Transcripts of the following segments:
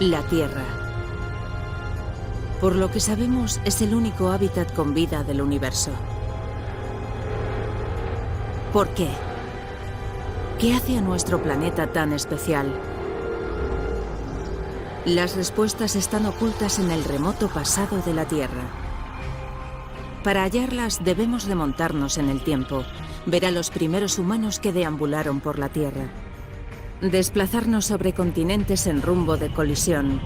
La Tierra. Por lo que sabemos, es el único hábitat con vida del universo. ¿Por qué? ¿Qué hace a nuestro planeta tan especial? Las respuestas están ocultas en el remoto pasado de la Tierra. Para hallarlas debemos remontarnos en el tiempo, ver a los primeros humanos que deambularon por la Tierra, desplazarnos sobre continentes en rumbo de colisión,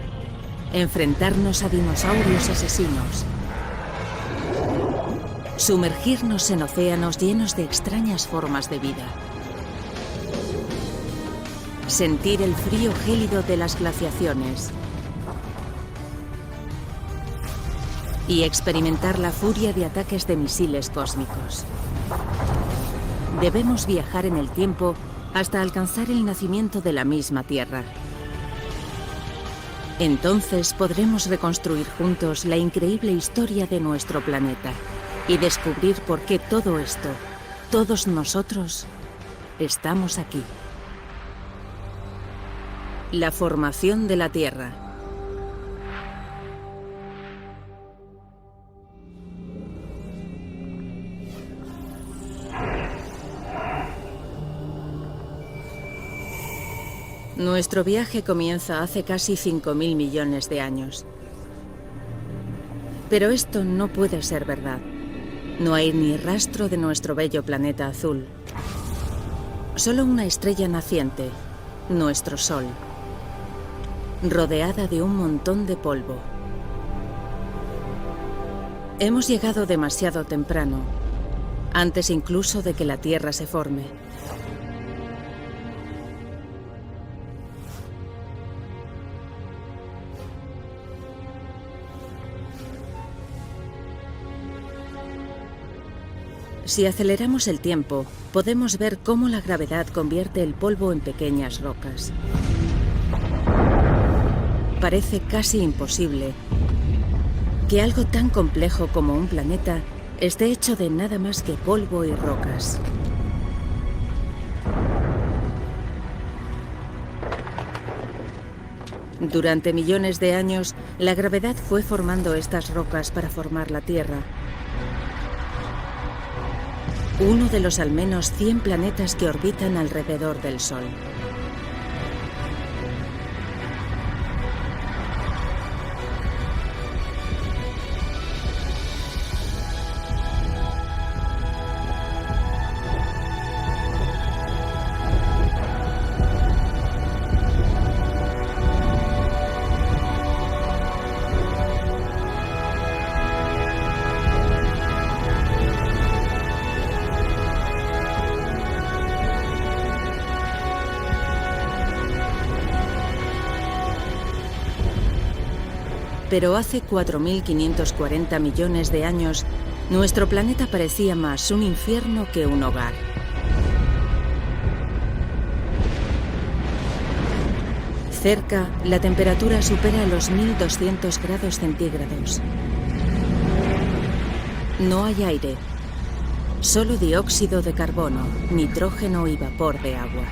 enfrentarnos a dinosaurios asesinos, sumergirnos en océanos llenos de extrañas formas de vida, sentir el frío gélido de las glaciaciones y experimentar la furia de ataques de misiles cósmicos. Debemos viajar en el tiempo hasta alcanzar el nacimiento de la misma Tierra. Entonces podremos reconstruir juntos la increíble historia de nuestro planeta y descubrir por qué todo esto, todos nosotros, estamos aquí. La formación de la Tierra. Nuestro viaje comienza hace casi 5.000 millones de años. Pero esto no puede ser verdad. No hay ni rastro de nuestro bello planeta azul. Solo una estrella naciente, nuestro Sol, rodeada de un montón de polvo. Hemos llegado demasiado temprano, antes incluso de que la Tierra se forme. Si aceleramos el tiempo, podemos ver cómo la gravedad convierte el polvo en pequeñas rocas. Parece casi imposible que algo tan complejo como un planeta esté hecho de nada más que polvo y rocas. Durante millones de años, la gravedad fue formando estas rocas para formar la Tierra. Uno de los al menos 100 planetas que orbitan alrededor del Sol. Pero hace 4.540 millones de años, nuestro planeta parecía más un infierno que un hogar. Cerca, la temperatura supera los 1.200 grados centígrados. No hay aire, solo dióxido de carbono, nitrógeno y vapor de agua.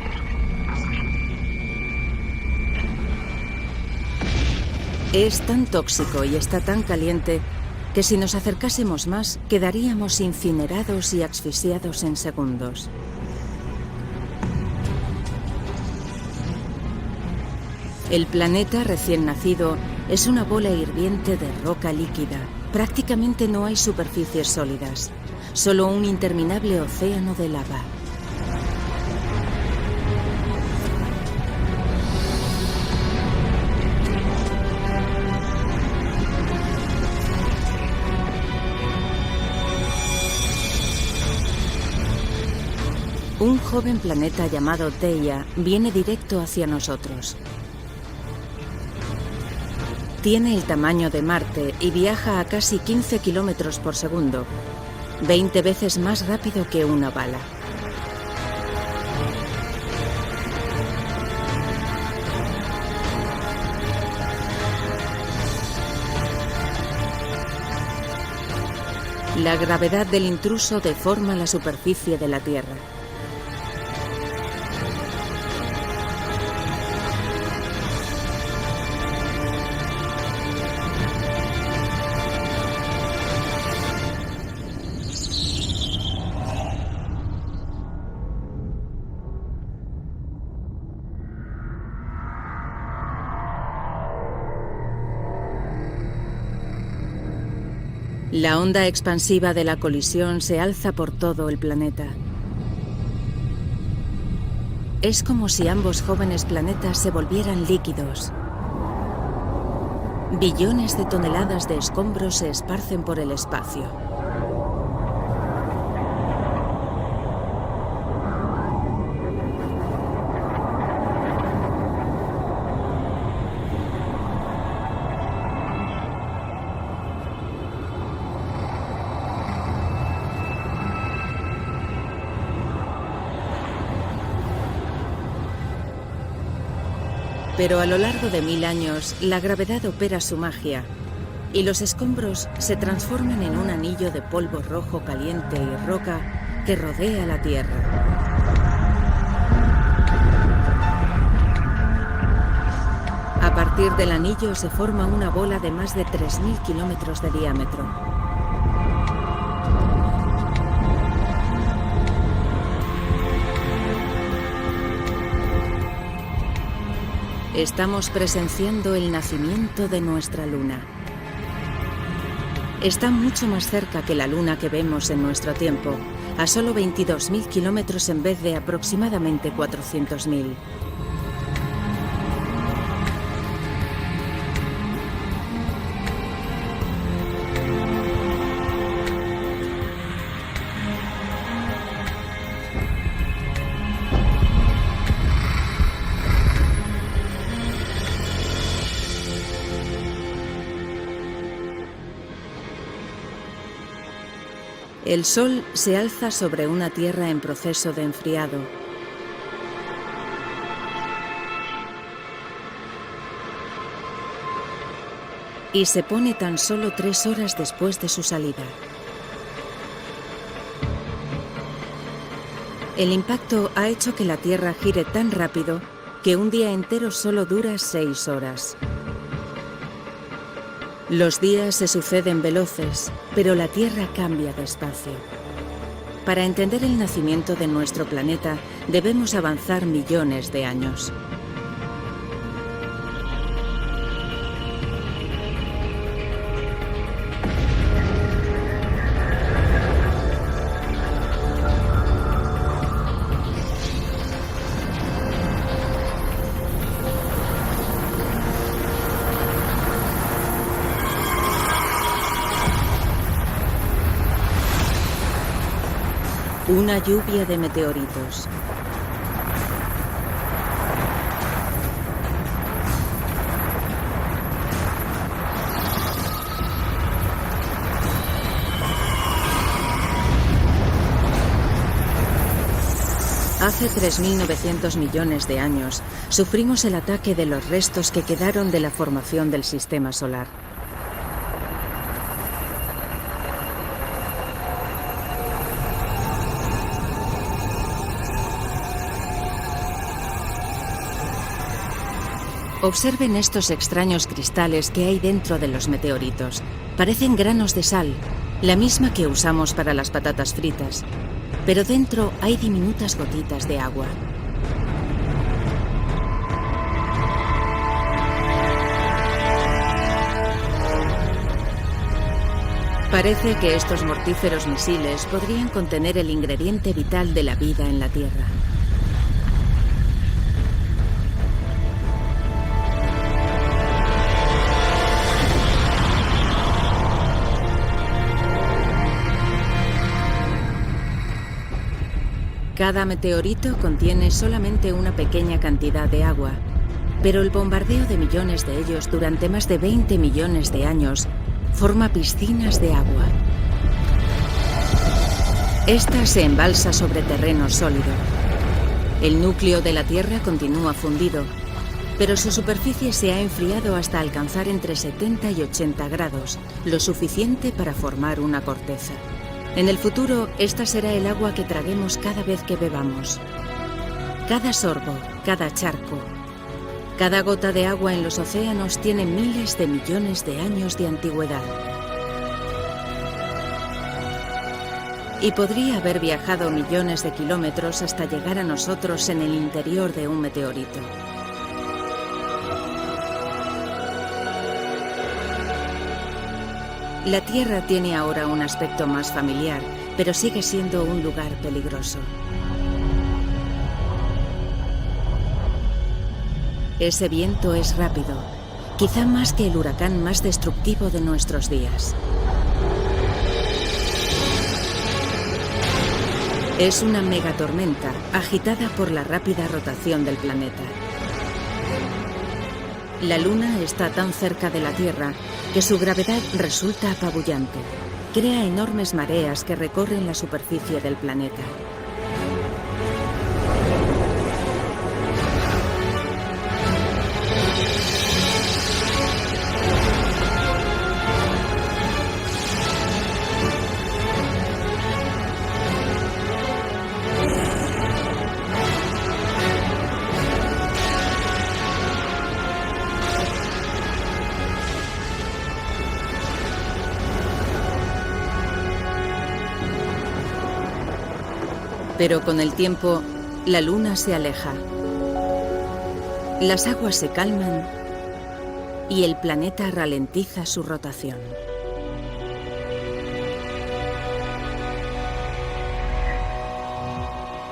Es tan tóxico y está tan caliente que si nos acercásemos más, quedaríamos incinerados y asfixiados en segundos. El planeta recién nacido es una bola hirviente de roca líquida. Prácticamente no hay superficies sólidas, solo un interminable océano de lava. Un joven planeta llamado Theia viene directo hacia nosotros. Tiene el tamaño de Marte y viaja a casi 15 kilómetros por segundo, 20 veces más rápido que una bala. La gravedad del intruso deforma la superficie de la Tierra. La onda expansiva de la colisión se alza por todo el planeta. Es como si ambos jóvenes planetas se volvieran líquidos. Billones de toneladas de escombros se esparcen por el espacio. Pero a lo largo de 1000 años, la gravedad opera su magia y los escombros se transforman en un anillo de polvo rojo caliente y roca que rodea la Tierra. A partir del anillo se forma una bola de más de 3000 kilómetros de diámetro. Estamos presenciando el nacimiento de nuestra luna. Está mucho más cerca que la luna que vemos en nuestro tiempo, a solo 22.000 kilómetros en vez de aproximadamente 400.000. El Sol se alza sobre una Tierra en proceso de enfriado. Y se pone tan solo 3 horas después de su salida. El impacto ha hecho que la Tierra gire tan rápido que un día entero solo dura 6 horas. Los días se suceden veloces, pero la Tierra cambia despacio. Para entender el nacimiento de nuestro planeta, debemos avanzar millones de años. Una lluvia de meteoritos. Hace 3.900 millones de años, sufrimos el ataque de los restos que quedaron de la formación del sistema solar. Observen estos extraños cristales que hay dentro de los meteoritos. Parecen granos de sal, la misma que usamos para las patatas fritas, pero dentro hay diminutas gotitas de agua. Parece que estos mortíferos misiles podrían contener el ingrediente vital de la vida en la Tierra. Cada meteorito contiene solamente una pequeña cantidad de agua, pero el bombardeo de millones de ellos durante más de 20 millones de años forma piscinas de agua. Esta se embalsa sobre terreno sólido. El núcleo de la Tierra continúa fundido, pero su superficie se ha enfriado hasta alcanzar entre 70 y 80 grados, lo suficiente para formar una corteza. En el futuro, esta será el agua que traguemos cada vez que bebamos. Cada sorbo, cada charco, cada gota de agua en los océanos tiene miles de millones de años de antigüedad. Y podría haber viajado millones de kilómetros hasta llegar a nosotros en el interior de un meteorito. La Tierra tiene ahora un aspecto más familiar, pero sigue siendo un lugar peligroso. Ese viento es rápido, quizá más que el huracán más destructivo de nuestros días. Es una megatormenta agitada por la rápida rotación del planeta. La Luna está tan cerca de la Tierra que su gravedad resulta apabullante. Crea enormes mareas que recorren la superficie del planeta. Pero con el tiempo, la Luna se aleja. Las aguas se calman y el planeta ralentiza su rotación.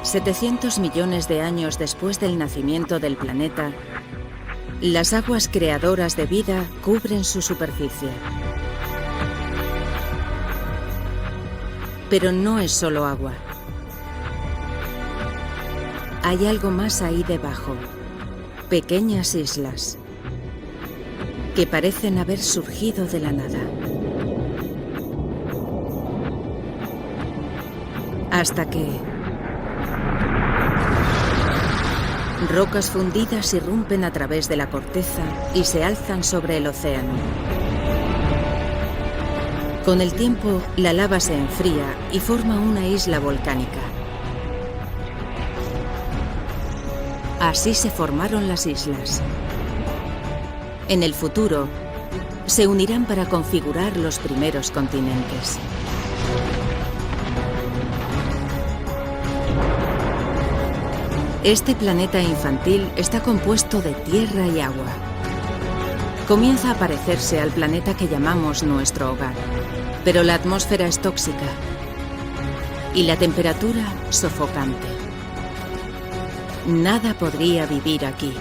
$700 millones de años después del nacimiento del planeta, las aguas creadoras de vida cubren su superficie. Pero no es solo agua. Hay algo más ahí debajo, pequeñas islas, que parecen haber surgido de la nada. Hasta que rocas fundidas irrumpen a través de la corteza y se alzan sobre el océano. Con el tiempo, la lava se enfría y forma una isla volcánica. Así se formaron las islas. En el futuro, se unirán para configurar los primeros continentes. Este planeta infantil está compuesto de tierra y agua. Comienza a parecerse al planeta que llamamos nuestro hogar, pero la atmósfera es tóxica y la temperatura sofocante. Nada podría vivir aquí.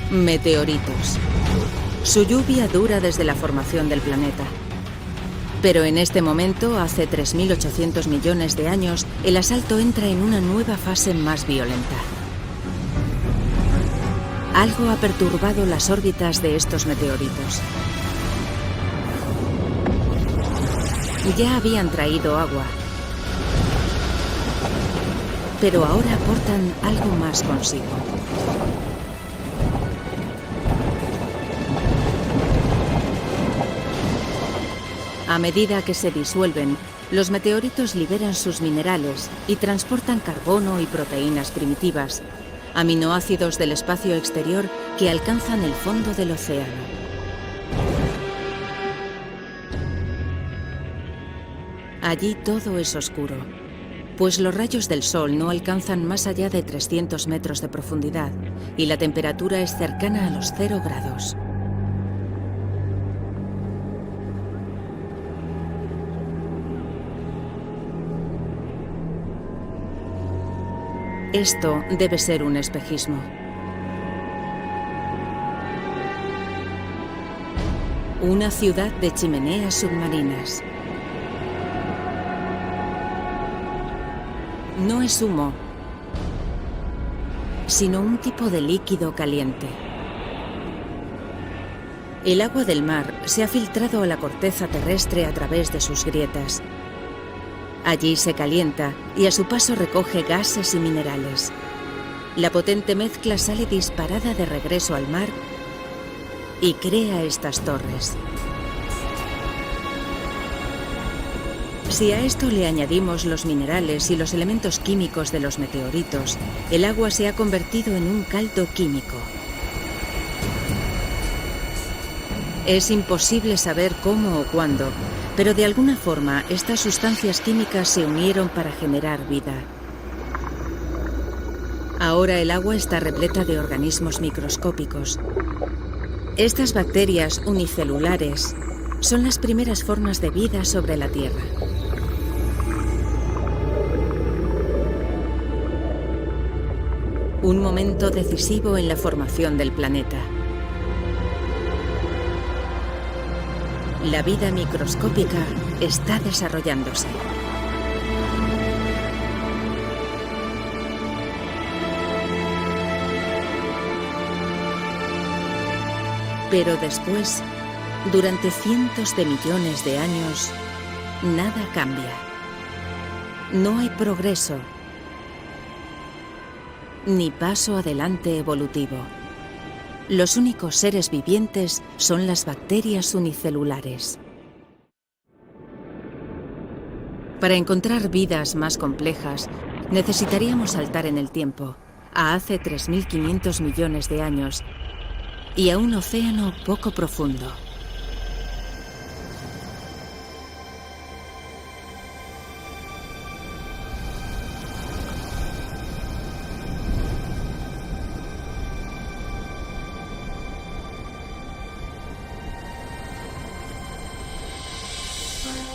Meteoritos. Su lluvia dura desde la formación del planeta. Pero en este momento, hace 3.800 millones de años, el asalto entra en una nueva fase más violenta. Algo ha perturbado las órbitas de estos meteoritos. Ya habían traído agua, pero ahora aportan algo más consigo. A medida que se disuelven, los meteoritos liberan sus minerales y transportan carbono y proteínas primitivas, aminoácidos del espacio exterior que alcanzan el fondo del océano. Allí todo es oscuro, pues los rayos del sol no alcanzan más allá de 300 metros de profundidad y la temperatura es cercana a los 0 grados. Esto debe ser un espejismo. Una ciudad de chimeneas submarinas. No es humo, sino un tipo de líquido caliente. El agua del mar se ha filtrado a la corteza terrestre a través de sus grietas. Allí se calienta y a su paso recoge gases y minerales. La potente mezcla sale disparada de regreso al mar y crea estas torres. Si a esto le añadimos los minerales y los elementos químicos de los meteoritos, el agua se ha convertido en un caldo químico. Es imposible saber cómo o cuándo, Pero de alguna forma, estas sustancias químicas se unieron para generar vida. Ahora el agua está repleta de organismos microscópicos. Estas bacterias unicelulares son las primeras formas de vida sobre la Tierra. Un momento decisivo en la formación del planeta. La vida microscópica está desarrollándose. Pero después, durante cientos de millones de años, nada cambia. No hay progreso, ni paso adelante evolutivo. Los únicos seres vivientes son las bacterias unicelulares. Para encontrar vidas más complejas, necesitaríamos saltar en el tiempo, a hace 3.500 millones de años, y a un océano poco profundo.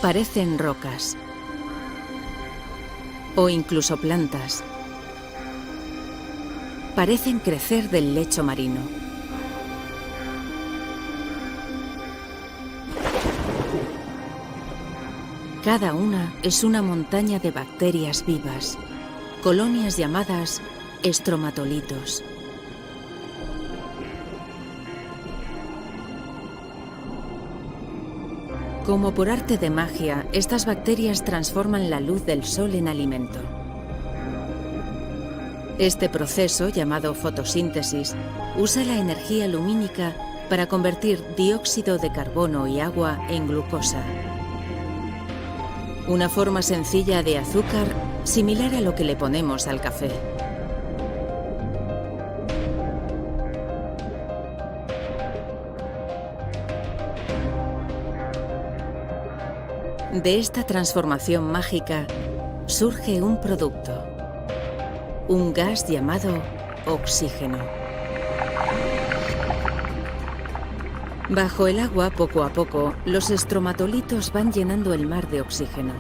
Parecen rocas, o incluso plantas. Parecen crecer del lecho marino. Cada una es una montaña de bacterias vivas, colonias llamadas estromatolitos. Como por arte de magia, estas bacterias transforman la luz del sol en alimento. Este proceso, llamado fotosíntesis, usa la energía lumínica para convertir dióxido de carbono y agua en glucosa. Una forma sencilla de azúcar similar a lo que le ponemos al café. De esta transformación mágica surge un producto, un gas llamado oxígeno. Bajo el agua, poco a poco, los estromatolitos van llenando el mar de oxígeno.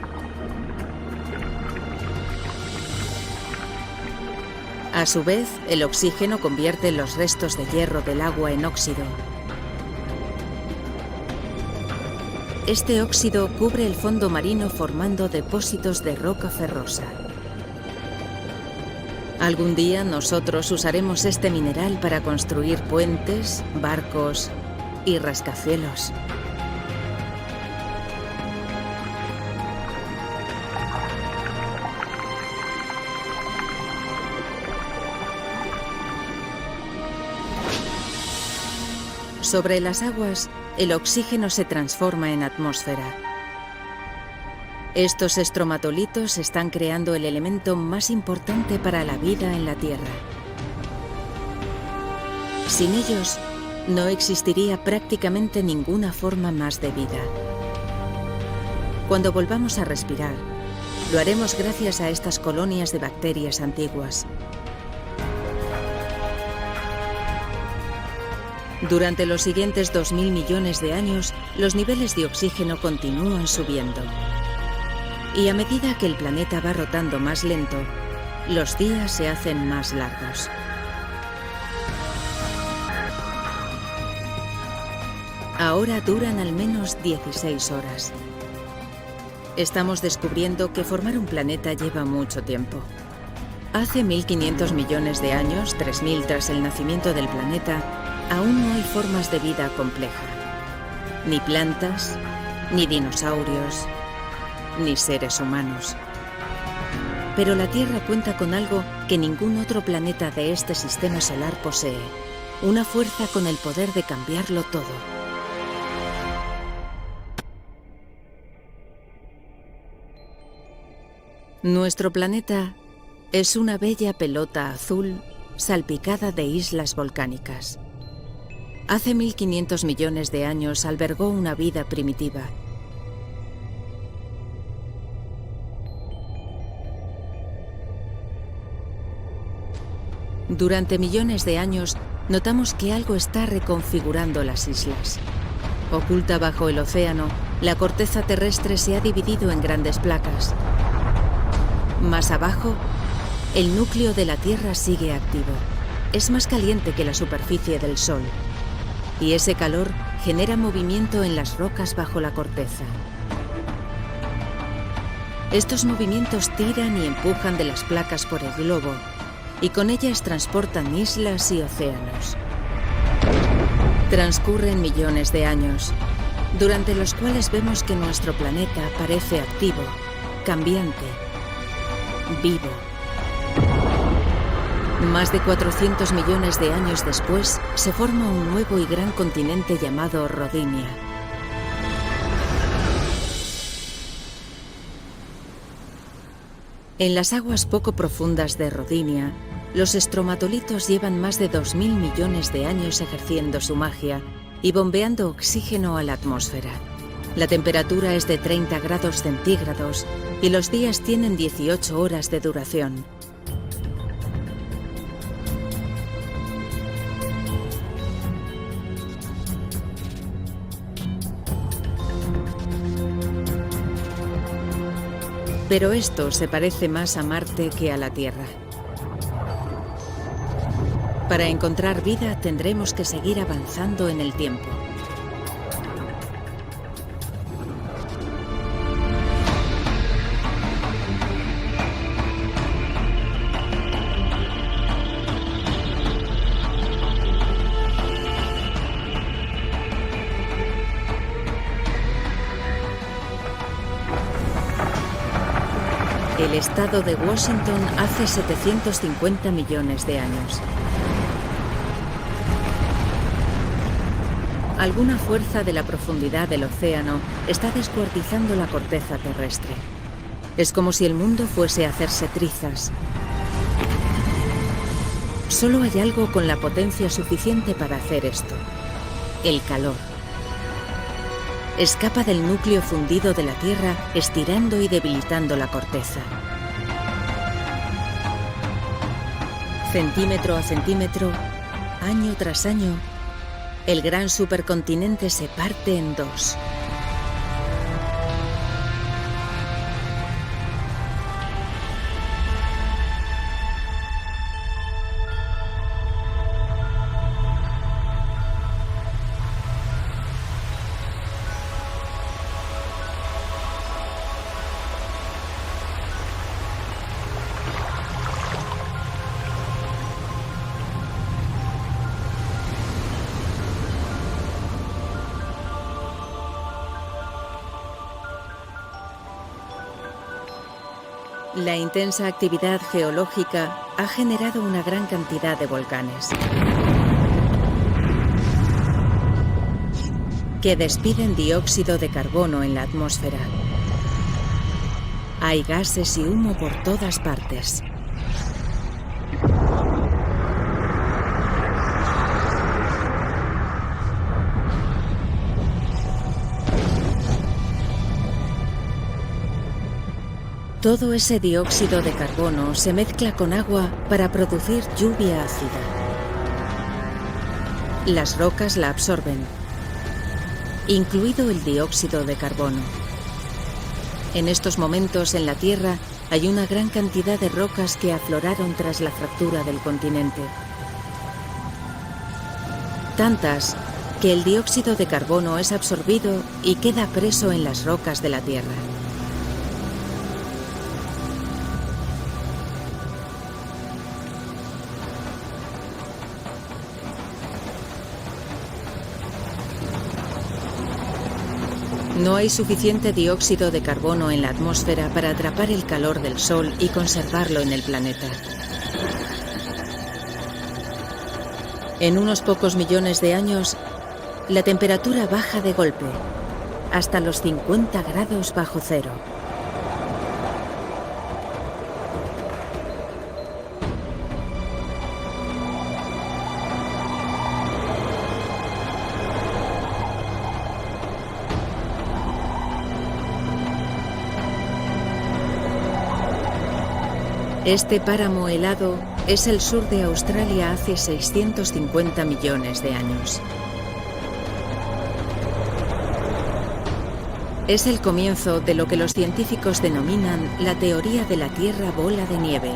A su vez, el oxígeno convierte los restos de hierro del agua en óxido. Este óxido cubre el fondo marino formando depósitos de roca ferrosa. Algún día nosotros usaremos este mineral para construir puentes, barcos y rascacielos. Sobre las aguas, el oxígeno se transforma en atmósfera. Estos estromatolitos están creando el elemento más importante para la vida en la Tierra. Sin ellos, no existiría prácticamente ninguna forma más de vida. Cuando volvamos a respirar, lo haremos gracias a estas colonias de bacterias antiguas. Durante los siguientes 2.000 millones de años, los niveles de oxígeno continúan subiendo. Y a medida que el planeta va rotando más lento, los días se hacen más largos. Ahora duran al menos 16 horas. Estamos descubriendo que formar un planeta lleva mucho tiempo. Hace 1.500 millones de años, 3.000 tras el nacimiento del planeta, aún no hay formas de vida compleja. Ni plantas, ni dinosaurios, ni seres humanos. Pero la Tierra cuenta con algo que ningún otro planeta de este sistema solar posee. Una fuerza con el poder de cambiarlo todo. Nuestro planeta es una bella pelota azul salpicada de islas volcánicas. Hace 1.500 millones de años albergó una vida primitiva. Durante millones de años, notamos que algo está reconfigurando las islas. Oculta bajo el océano, la corteza terrestre se ha dividido en grandes placas. Más abajo, el núcleo de la Tierra sigue activo. Es más caliente que la superficie del Sol. Y ese calor genera movimiento en las rocas bajo la corteza. Estos movimientos tiran y empujan de las placas por el globo, y con ellas transportan islas y océanos. Transcurren millones de años, durante los cuales vemos que nuestro planeta parece activo, cambiante, vivo. Más de 400 millones de años después, se forma un nuevo y gran continente llamado Rodinia. En las aguas poco profundas de Rodinia, los estromatolitos llevan más de 2000 millones de años ejerciendo su magia y bombeando oxígeno a la atmósfera. La temperatura es de 30 grados centígrados y los días tienen 18 horas de duración. Pero esto se parece más a Marte que a la Tierra. Para encontrar vida tendremos que seguir avanzando en el tiempo. El estado de Washington hace 750 millones de años. Alguna fuerza de la profundidad del océano está descuartizando la corteza terrestre. Es como si el mundo fuese a hacerse trizas. Solo hay algo con la potencia suficiente para hacer esto: el calor. Escapa del núcleo fundido de la Tierra, estirando y debilitando la corteza. Centímetro a centímetro, año tras año, el gran supercontinente se parte en dos. La intensa actividad geológica ha generado una gran cantidad de volcanes que despiden dióxido de carbono en la atmósfera. Hay gases y humo por todas partes. Todo ese dióxido de carbono se mezcla con agua para producir lluvia ácida. Las rocas la absorben, incluido el dióxido de carbono. En estos momentos en la Tierra hay una gran cantidad de rocas que afloraron tras la fractura del continente. Tantas que el dióxido de carbono es absorbido y queda preso en las rocas de la Tierra. No hay suficiente dióxido de carbono en la atmósfera para atrapar el calor del Sol y conservarlo en el planeta. En unos pocos millones de años, la temperatura baja de golpe, hasta los 50 grados bajo cero. Este páramo helado es el sur de Australia hace 650 millones de años. Es el comienzo de lo que los científicos denominan la teoría de la Tierra bola de nieve,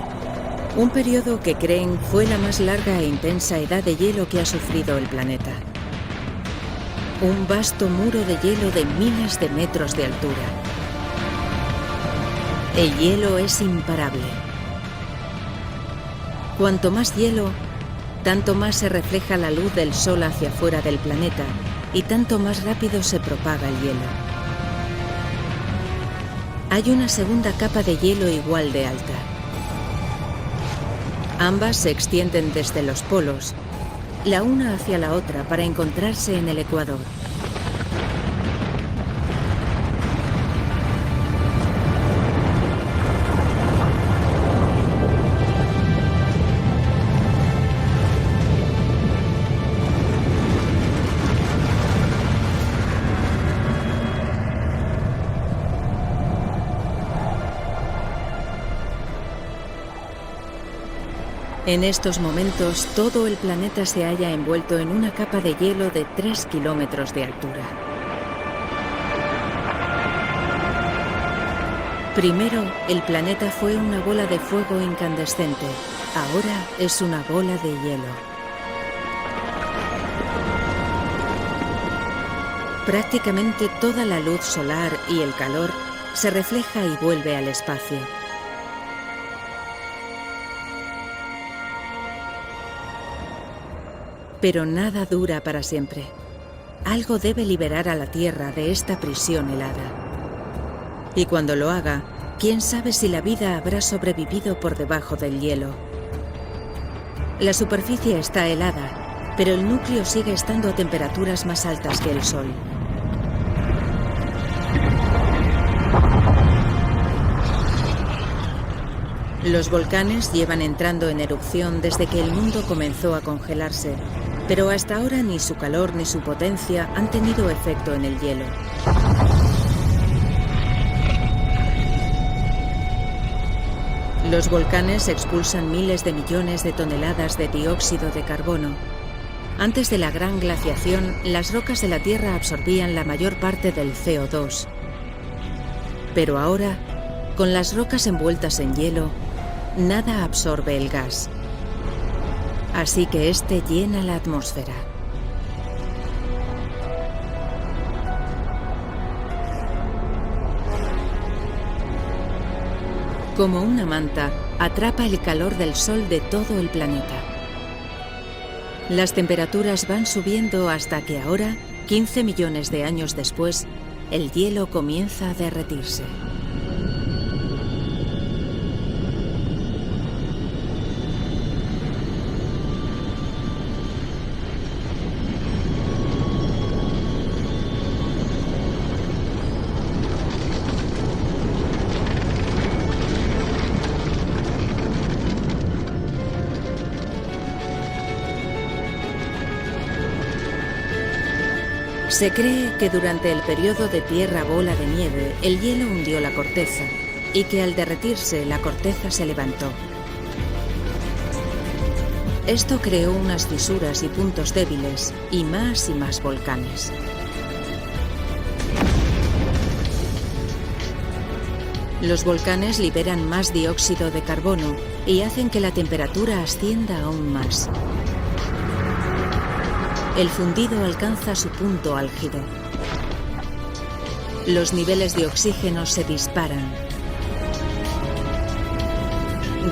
un periodo que creen fue la más larga e intensa edad de hielo que ha sufrido el planeta. Un vasto muro de hielo de miles de metros de altura. El hielo es imparable. Cuanto más hielo, tanto más se refleja la luz del sol hacia afuera del planeta y tanto más rápido se propaga el hielo. Hay una segunda capa de hielo igual de alta. Ambas se extienden desde los polos, la una hacia la otra para encontrarse en el ecuador. En estos momentos, todo el planeta se halla envuelto en una capa de hielo de 3 kilómetros de altura. Primero, el planeta fue una bola de fuego incandescente. Ahora es una bola de hielo. Prácticamente toda la luz solar y el calor se refleja y vuelve al espacio. Pero nada dura para siempre. Algo debe liberar a la Tierra de esta prisión helada. Y cuando lo haga, quién sabe si la vida habrá sobrevivido por debajo del hielo. La superficie está helada, pero el núcleo sigue estando a temperaturas más altas que el Sol. Los volcanes llevan entrando en erupción desde que el mundo comenzó a congelarse, pero hasta ahora ni su calor ni su potencia han tenido efecto en el hielo. Los volcanes expulsan miles de millones de toneladas de dióxido de carbono. Antes de la gran glaciación, las rocas de la Tierra absorbían la mayor parte del CO2. Pero ahora, con las rocas envueltas en hielo, nada absorbe el gas. Así que este llena la atmósfera. Como una manta, atrapa el calor del sol de todo el planeta. Las temperaturas van subiendo hasta que ahora, 15 millones de años después, el hielo comienza a derretirse. Se cree que durante el periodo de tierra bola de nieve, el hielo hundió la corteza y que al derretirse la corteza se levantó. Esto creó unas fisuras y puntos débiles y más volcanes. Los volcanes liberan más dióxido de carbono y hacen que la temperatura ascienda aún más. El fundido alcanza su punto álgido. Los niveles de oxígeno se disparan.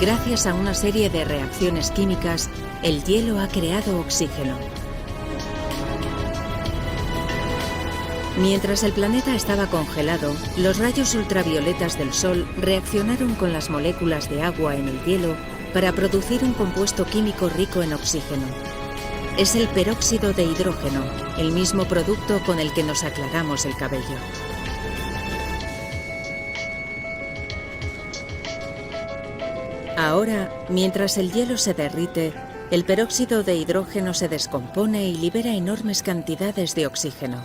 Gracias a una serie de reacciones químicas, el hielo ha creado oxígeno. Mientras el planeta estaba congelado, los rayos ultravioletas del Sol reaccionaron con las moléculas de agua en el hielo para producir un compuesto químico rico en oxígeno. Es el peróxido de hidrógeno, el mismo producto con el que nos aclaramos el cabello. Ahora, mientras el hielo se derrite, el peróxido de hidrógeno se descompone y libera enormes cantidades de oxígeno.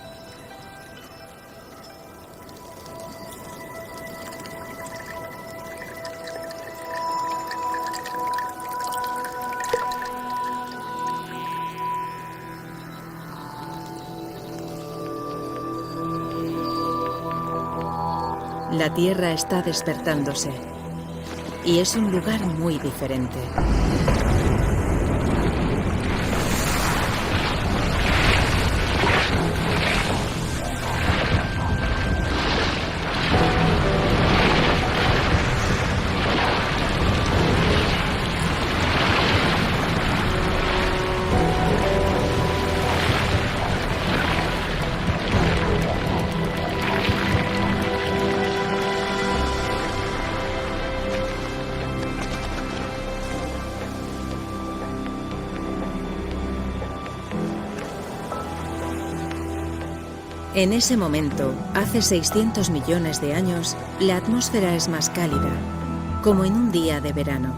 La Tierra está despertándose y es un lugar muy diferente. En ese momento, hace 600 millones de años, la atmósfera es más cálida, como en un día de verano.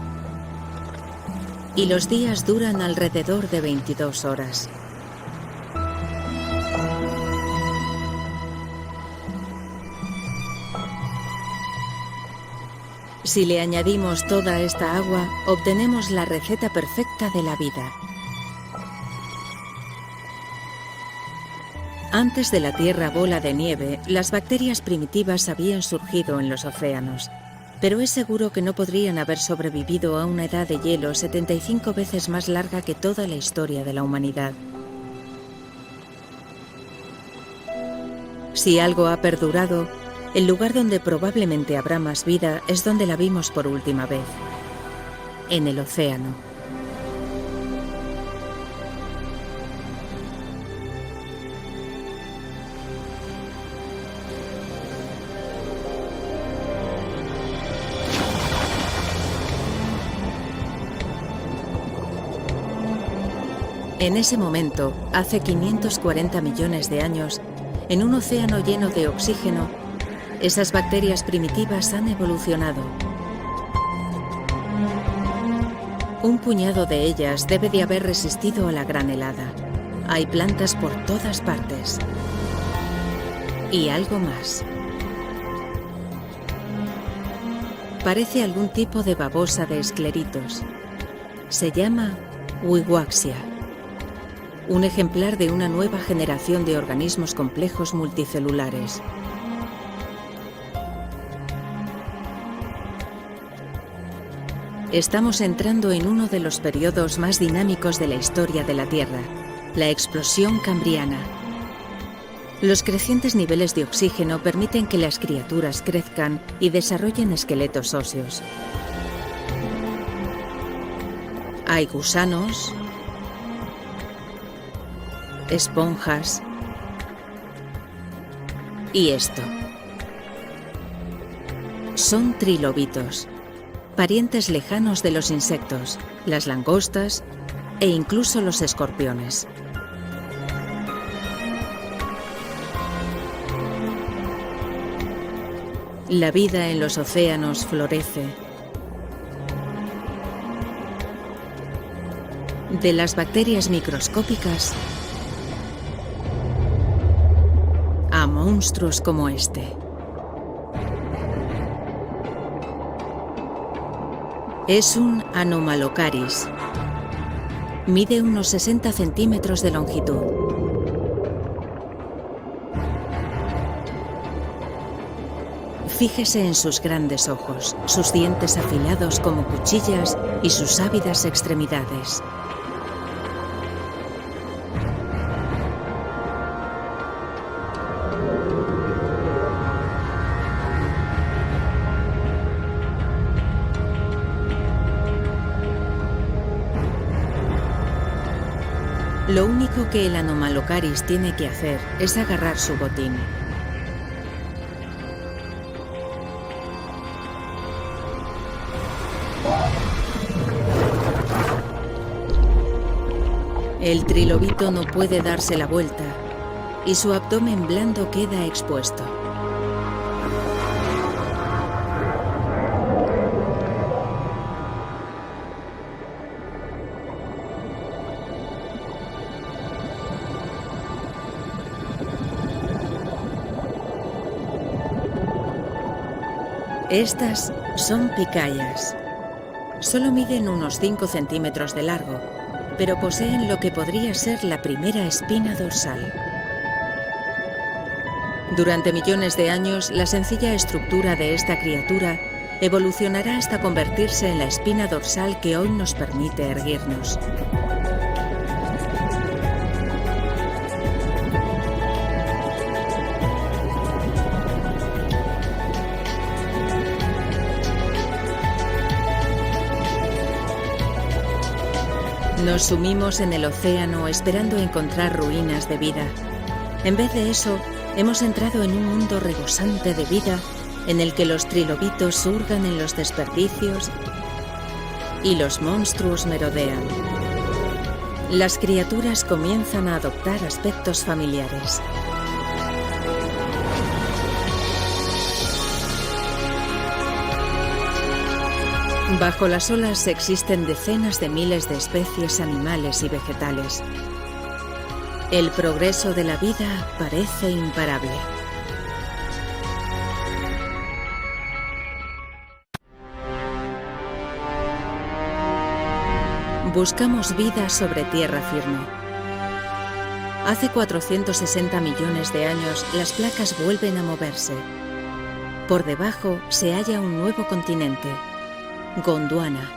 Y los días duran alrededor de 22 horas. Si le añadimos toda esta agua, obtenemos la receta perfecta de la vida. Antes de la Tierra bola de nieve, las bacterias primitivas habían surgido en los océanos, pero es seguro que no podrían haber sobrevivido a una edad de hielo 75 veces más larga que toda la historia de la humanidad. Si algo ha perdurado, el lugar donde probablemente habrá más vida es donde la vimos por última vez, en el océano. En ese momento, hace 540 millones de años, en un océano lleno de oxígeno, esas bacterias primitivas han evolucionado. Un puñado de ellas debe de haber resistido a la gran helada. Hay plantas por todas partes. Y algo más. Parece algún tipo de babosa de escleritos. Se llama Wiwaxia. Un ejemplar de una nueva generación de organismos complejos multicelulares. Estamos entrando en uno de los periodos más dinámicos de la historia de la Tierra, la explosión cambriana. Los crecientes niveles de oxígeno permiten que las criaturas crezcan y desarrollen esqueletos óseos. Hay gusanos, esponjas y esto. Son trilobitos, parientes lejanos de los insectos, las langostas e incluso los escorpiones. La vida en los océanos florece. De las bacterias microscópicas a monstruos como este. Es un Anomalocaris. Mide unos 60 centímetros de longitud. Fíjese en sus grandes ojos, sus dientes afilados como cuchillas y sus ávidas extremidades. Lo único que el Anomalocaris tiene que hacer es agarrar su botín. El trilobito no puede darse la vuelta y su abdomen blando queda expuesto. Estas son picayas. Solo miden unos 5 centímetros de largo, pero poseen lo que podría ser la primera espina dorsal. Durante millones de años, la sencilla estructura de esta criatura evolucionará hasta convertirse en la espina dorsal que hoy nos permite erguirnos. Nos sumimos en el océano esperando encontrar ruinas de vida. En vez de eso, hemos entrado en un mundo rebosante de vida en el que los trilobitos surgan en los desperdicios y los monstruos merodean. Las criaturas comienzan a adoptar aspectos familiares. Bajo las olas existen decenas de miles de especies animales y vegetales. El progreso de la vida parece imparable. Buscamos vida sobre tierra firme. Hace 460 millones de años, las placas vuelven a moverse. Por debajo se halla un nuevo continente, Gondwana,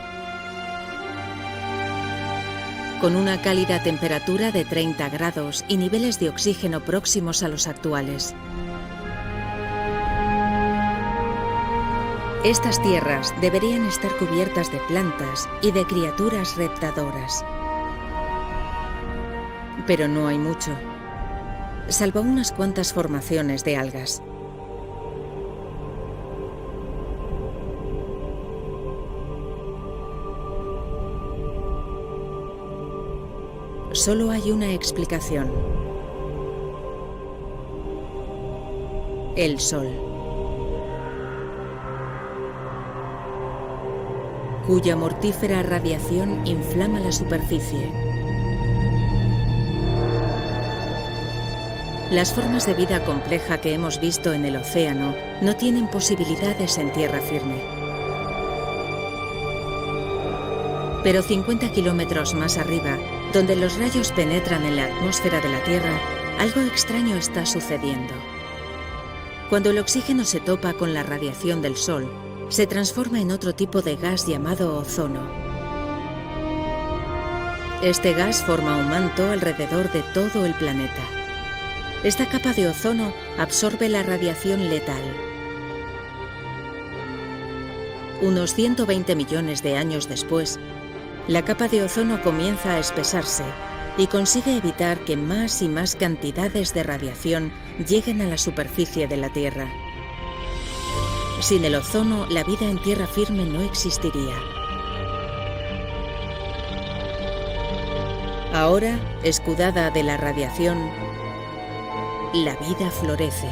con una cálida temperatura de 30 grados y niveles de oxígeno próximos a los actuales. Estas tierras deberían estar cubiertas de plantas y de criaturas reptadoras. Pero no hay mucho, salvo unas cuantas formaciones de algas. Solo hay una explicación: el Sol, cuya mortífera radiación inflama la superficie. Las formas de vida compleja que hemos visto en el océano no tienen posibilidades en tierra firme. Pero 50 kilómetros más arriba, donde los rayos penetran en la atmósfera de la Tierra, algo extraño está sucediendo. Cuando el oxígeno se topa con la radiación del Sol, se transforma en otro tipo de gas llamado ozono. Este gas forma un manto alrededor de todo el planeta. Esta capa de ozono absorbe la radiación letal. Unos 120 millones de años después, la capa de ozono comienza a espesarse y consigue evitar que más y más cantidades de radiación lleguen a la superficie de la Tierra. Sin el ozono, la vida en tierra firme no existiría. Ahora, escudada de la radiación, la vida florece.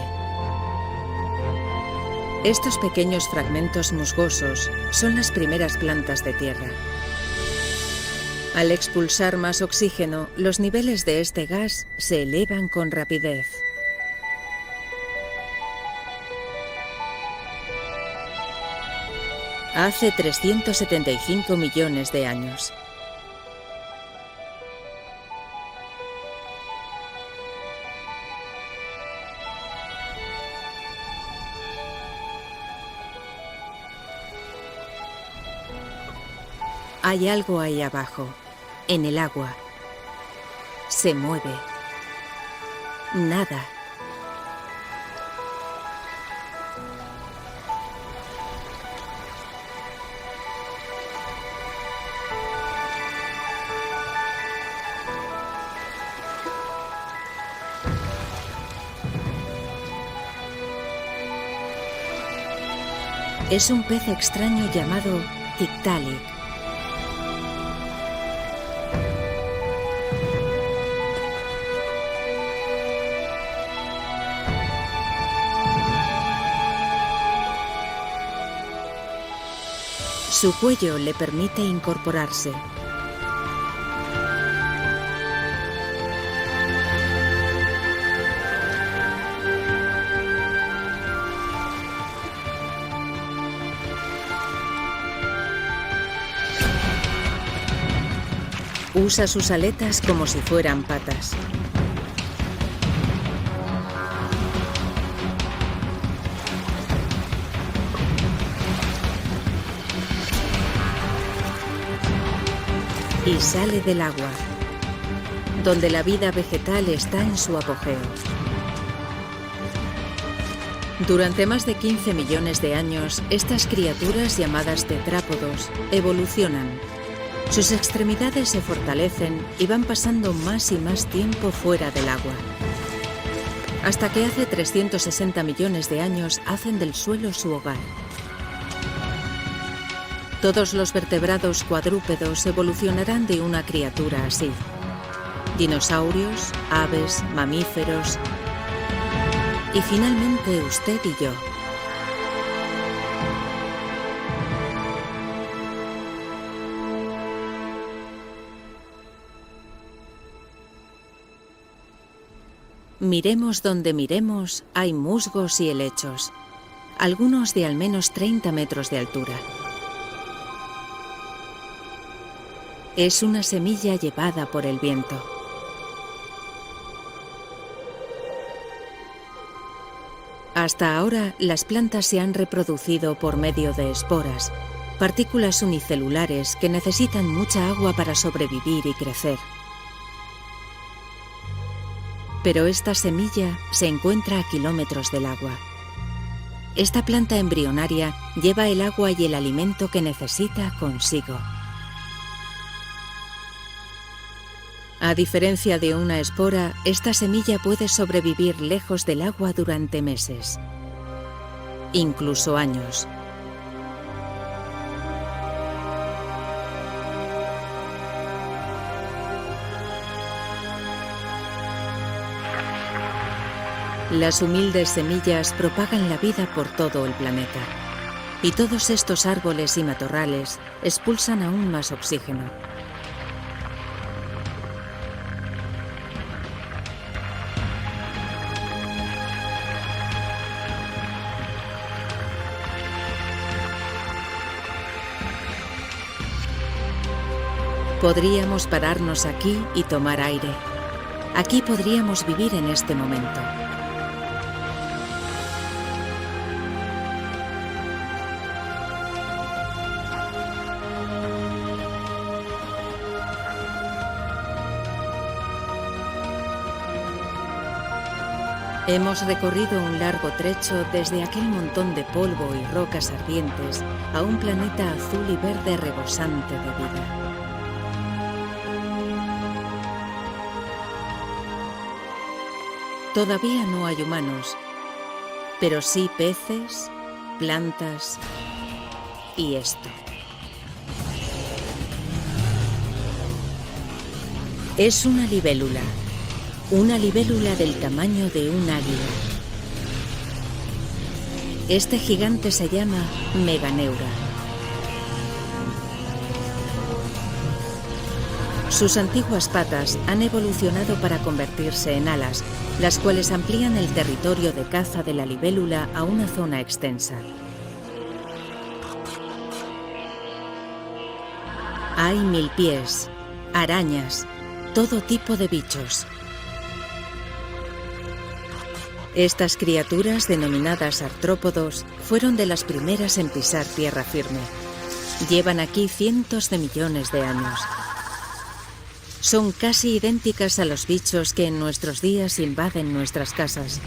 Estos pequeños fragmentos musgosos son las primeras plantas de tierra. Al expulsar más oxígeno, los niveles de este gas se elevan con rapidez. Hace 375 millones de años. Hay algo ahí abajo, en el agua. Se mueve. Nada. Es un pez extraño llamado Tiktaalik. Su cuello le permite incorporarse. Usa sus aletas como si fueran patas. y sale del agua, donde la vida vegetal está en su apogeo. Durante más de 15 millones de años, estas criaturas llamadas tetrápodos evolucionan. Sus extremidades se fortalecen y van pasando más y más tiempo fuera del agua, hasta que hace 360 millones de años hacen del suelo su hogar. Todos los vertebrados cuadrúpedos evolucionarán de una criatura así. Dinosaurios, aves, mamíferos y finalmente usted y yo. Miremos donde miremos, hay musgos y helechos, algunos de al menos 30 metros de altura. Es una semilla llevada por el viento. Hasta ahora, las plantas se han reproducido por medio de esporas, partículas unicelulares que necesitan mucha agua para sobrevivir y crecer. Pero esta semilla se encuentra a kilómetros del agua. Esta planta embrionaria lleva el agua y el alimento que necesita consigo. A diferencia de una espora, esta semilla puede sobrevivir lejos del agua durante meses, incluso años. Las humildes semillas propagan la vida por todo el planeta. Y todos estos árboles y matorrales expulsan aún más oxígeno. Podríamos pararnos aquí y tomar aire. Aquí podríamos vivir en este momento. Hemos recorrido un largo trecho desde aquel montón de polvo y rocas ardientes a un planeta azul y verde rebosante de vida. Todavía no hay humanos, pero sí peces, plantas y esto. Es una libélula del tamaño de un águila. Este gigante se llama Meganeura. Sus antiguas patas han evolucionado para convertirse en alas, las cuales amplían el territorio de caza de la libélula a una zona extensa. Hay milpiés, arañas, todo tipo de bichos. Estas criaturas, denominadas artrópodos, fueron de las primeras en pisar tierra firme. Llevan aquí cientos de millones de años. Son casi idénticas a los bichos que en nuestros días invaden nuestras casas,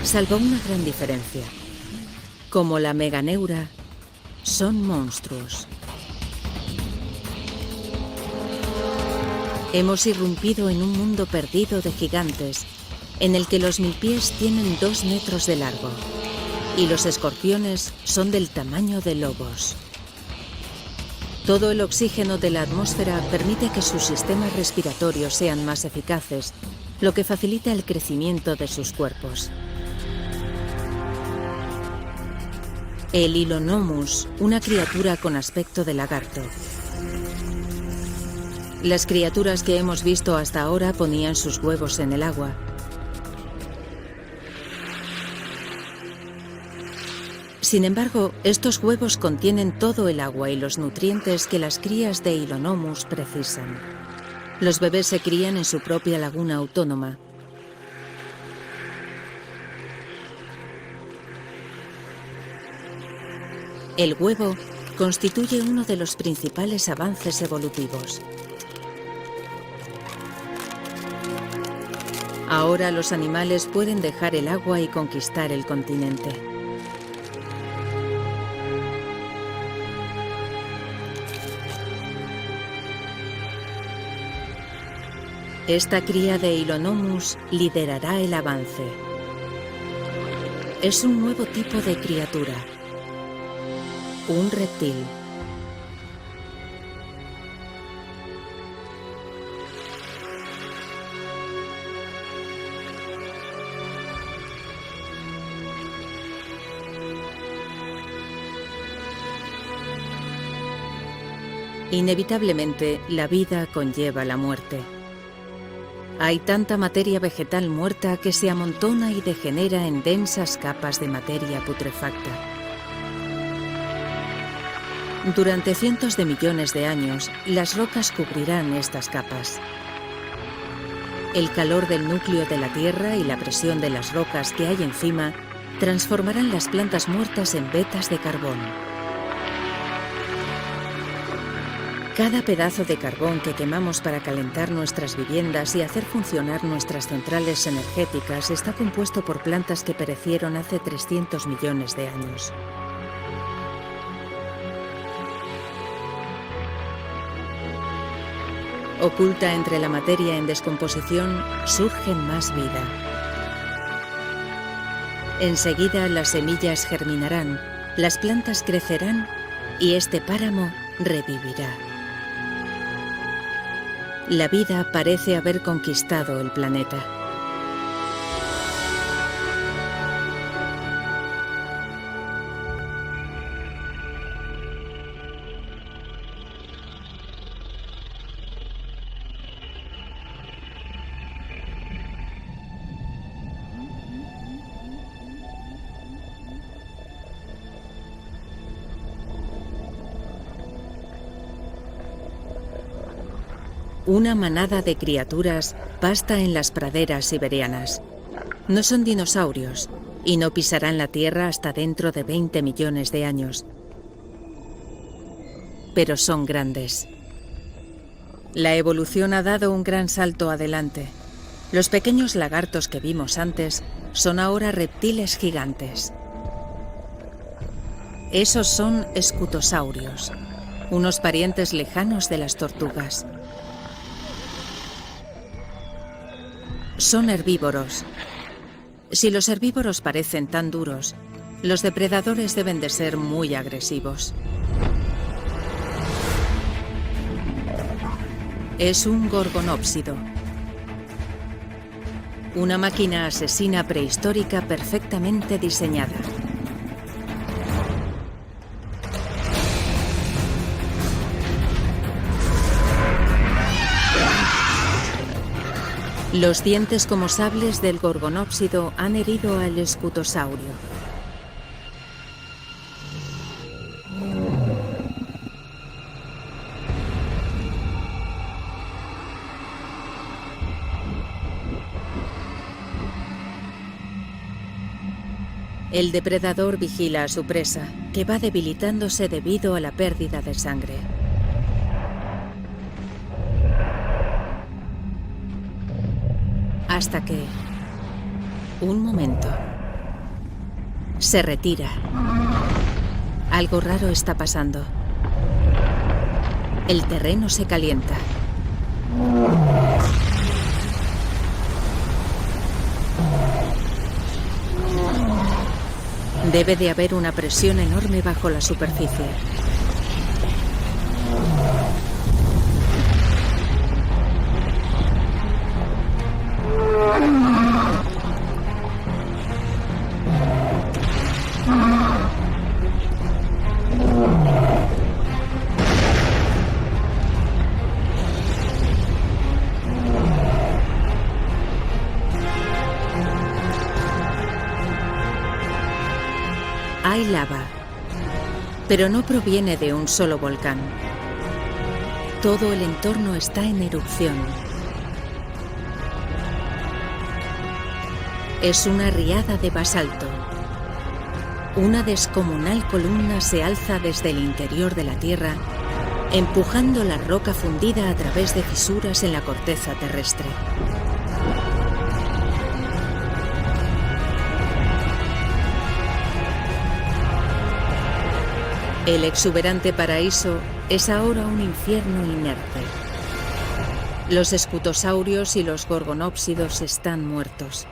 salvo una gran diferencia. Como la Meganeura, son monstruos. Hemos irrumpido en un mundo perdido de gigantes, en el que los milpiés tienen 2 metros de largo y los escorpiones son del tamaño de lobos. Todo el oxígeno de la atmósfera permite que sus sistemas respiratorios sean más eficaces, lo que facilita el crecimiento de sus cuerpos. El Hylonomus, una criatura con aspecto de lagarto. Las criaturas que hemos visto hasta ahora ponían sus huevos en el agua. Sin embargo, estos huevos contienen todo el agua y los nutrientes que las crías de Hylonomus precisan. Los bebés se crían en su propia laguna autónoma. El huevo constituye uno de los principales avances evolutivos. Ahora los animales pueden dejar el agua y conquistar el continente. Esta cría de Hylonomus liderará el avance. Es un nuevo tipo de criatura, un reptil. Inevitablemente, la vida conlleva la muerte. Hay tanta materia vegetal muerta que se amontona y degenera en densas capas de materia putrefacta. Durante cientos de millones de años, las rocas cubrirán estas capas. El calor del núcleo de la Tierra y la presión de las rocas que hay encima transformarán las plantas muertas en vetas de carbón. Cada pedazo de carbón que quemamos para calentar nuestras viviendas y hacer funcionar nuestras centrales energéticas está compuesto por plantas que perecieron hace 300 millones de años. Oculta entre la materia en descomposición, surge más vida. Enseguida las semillas germinarán, las plantas crecerán y este páramo revivirá. La vida parece haber conquistado el planeta. Una manada de criaturas pasta en las praderas siberianas. No son dinosaurios y no pisarán la Tierra hasta dentro de 20 millones de años. Pero son grandes. La evolución ha dado un gran salto adelante. Los pequeños lagartos que vimos antes son ahora reptiles gigantes. Esos son escutosaurios, unos parientes lejanos de las tortugas. Son herbívoros. Si los herbívoros parecen tan duros, los depredadores deben de ser muy agresivos. Es un gorgonópsido. Una máquina asesina prehistórica perfectamente diseñada. Los dientes como sables del gorgonópsido han herido al escutosaurio. El depredador vigila a su presa, que va debilitándose debido a la pérdida de sangre. Hasta que... un momento. Se retira. Algo raro está pasando. El terreno se calienta. Debe de haber una presión enorme bajo la superficie. Hay lava, pero no proviene de un solo volcán. Todo el entorno está en erupción. Es una riada de basalto. Una descomunal columna se alza desde el interior de la Tierra, empujando la roca fundida a través de fisuras en la corteza terrestre. El exuberante paraíso es ahora un infierno inerte. Los escutosaurios y los gorgonópsidos están muertos.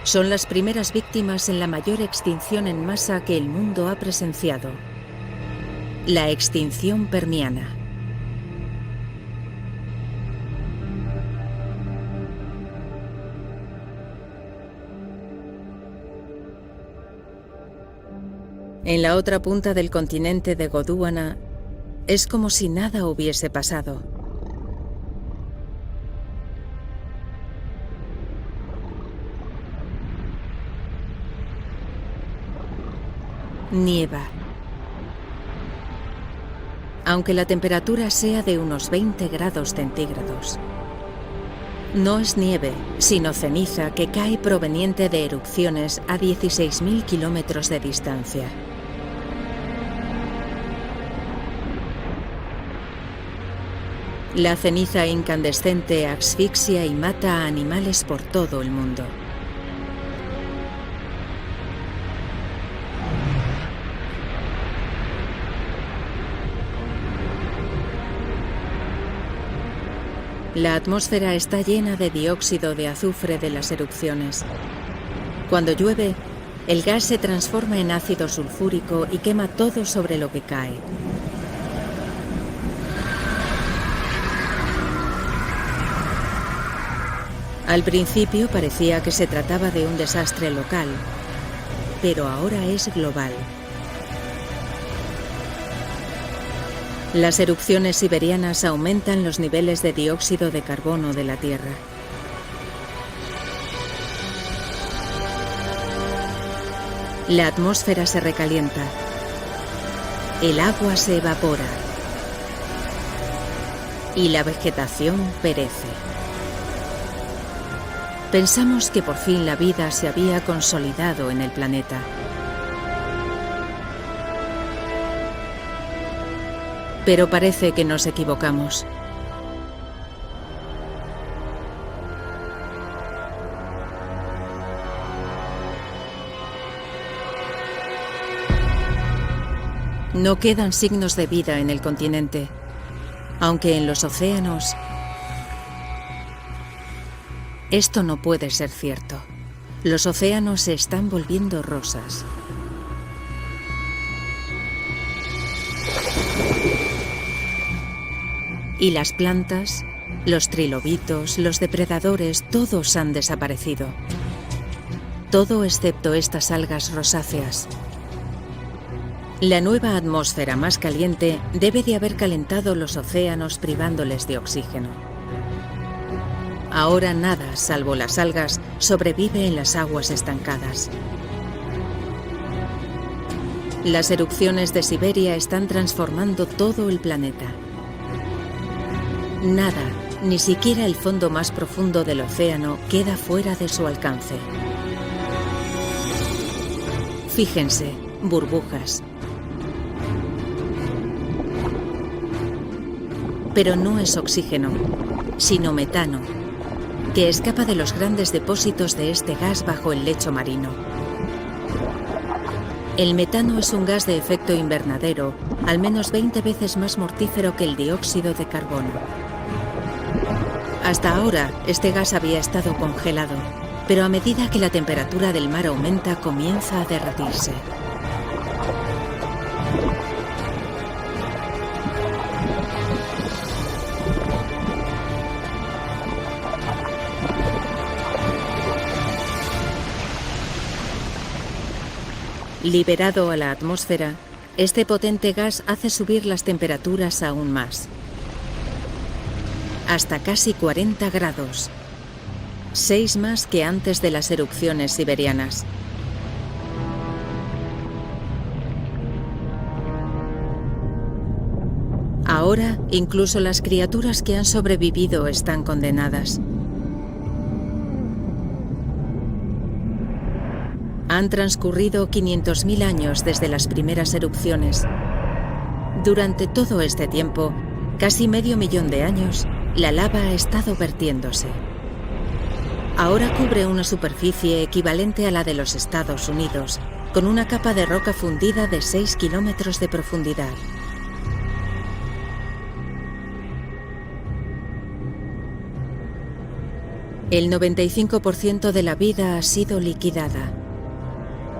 Son las primeras víctimas en la mayor extinción en masa que el mundo ha presenciado. La extinción permiana. En la otra punta del continente de Gondwana es como si nada hubiese pasado. Nieva. Aunque la temperatura sea de unos 20 grados centígrados. No es nieve, sino ceniza que cae proveniente de erupciones a 16.000 kilómetros de distancia. La ceniza incandescente asfixia y mata a animales por todo el mundo. La atmósfera está llena de dióxido de azufre de las erupciones. Cuando llueve, el gas se transforma en ácido sulfúrico y quema todo sobre lo que cae. Al principio parecía que se trataba de un desastre local, pero ahora es global. Las erupciones siberianas aumentan los niveles de dióxido de carbono de la Tierra. La atmósfera se recalienta. El agua se evapora. Y la vegetación perece. Pensamos que por fin la vida se había consolidado en el planeta. Pero parece que nos equivocamos. No quedan signos de vida en el continente, aunque en los océanos... Esto no puede ser cierto. Los océanos se están volviendo rosas. Y las plantas, los trilobitos, los depredadores, todos han desaparecido. Todo excepto estas algas rosáceas. La nueva atmósfera más caliente debe de haber calentado los océanos privándoles de oxígeno. Ahora nada, salvo las algas, sobrevive en las aguas estancadas. Las erupciones de Siberia están transformando todo el planeta. Nada, ni siquiera el fondo más profundo del océano, queda fuera de su alcance. Fíjense, burbujas. Pero no es oxígeno, sino metano, que escapa de los grandes depósitos de este gas bajo el lecho marino. El metano es un gas de efecto invernadero, al menos 20 veces más mortífero que el dióxido de carbono. Hasta ahora, este gas había estado congelado, pero a medida que la temperatura del mar aumenta, comienza a derretirse. Liberado a la atmósfera, este potente gas hace subir las temperaturas aún más. Hasta casi 40 grados. 6 más que antes de las erupciones siberianas. Ahora, incluso las criaturas que han sobrevivido están condenadas. Han transcurrido 500.000 años desde las primeras erupciones. Durante todo este tiempo, casi medio millón de años, la lava ha estado vertiéndose. Ahora cubre una superficie equivalente a la de los Estados Unidos, con una capa de roca fundida de 6 kilómetros de profundidad. El 95% de la vida ha sido liquidada.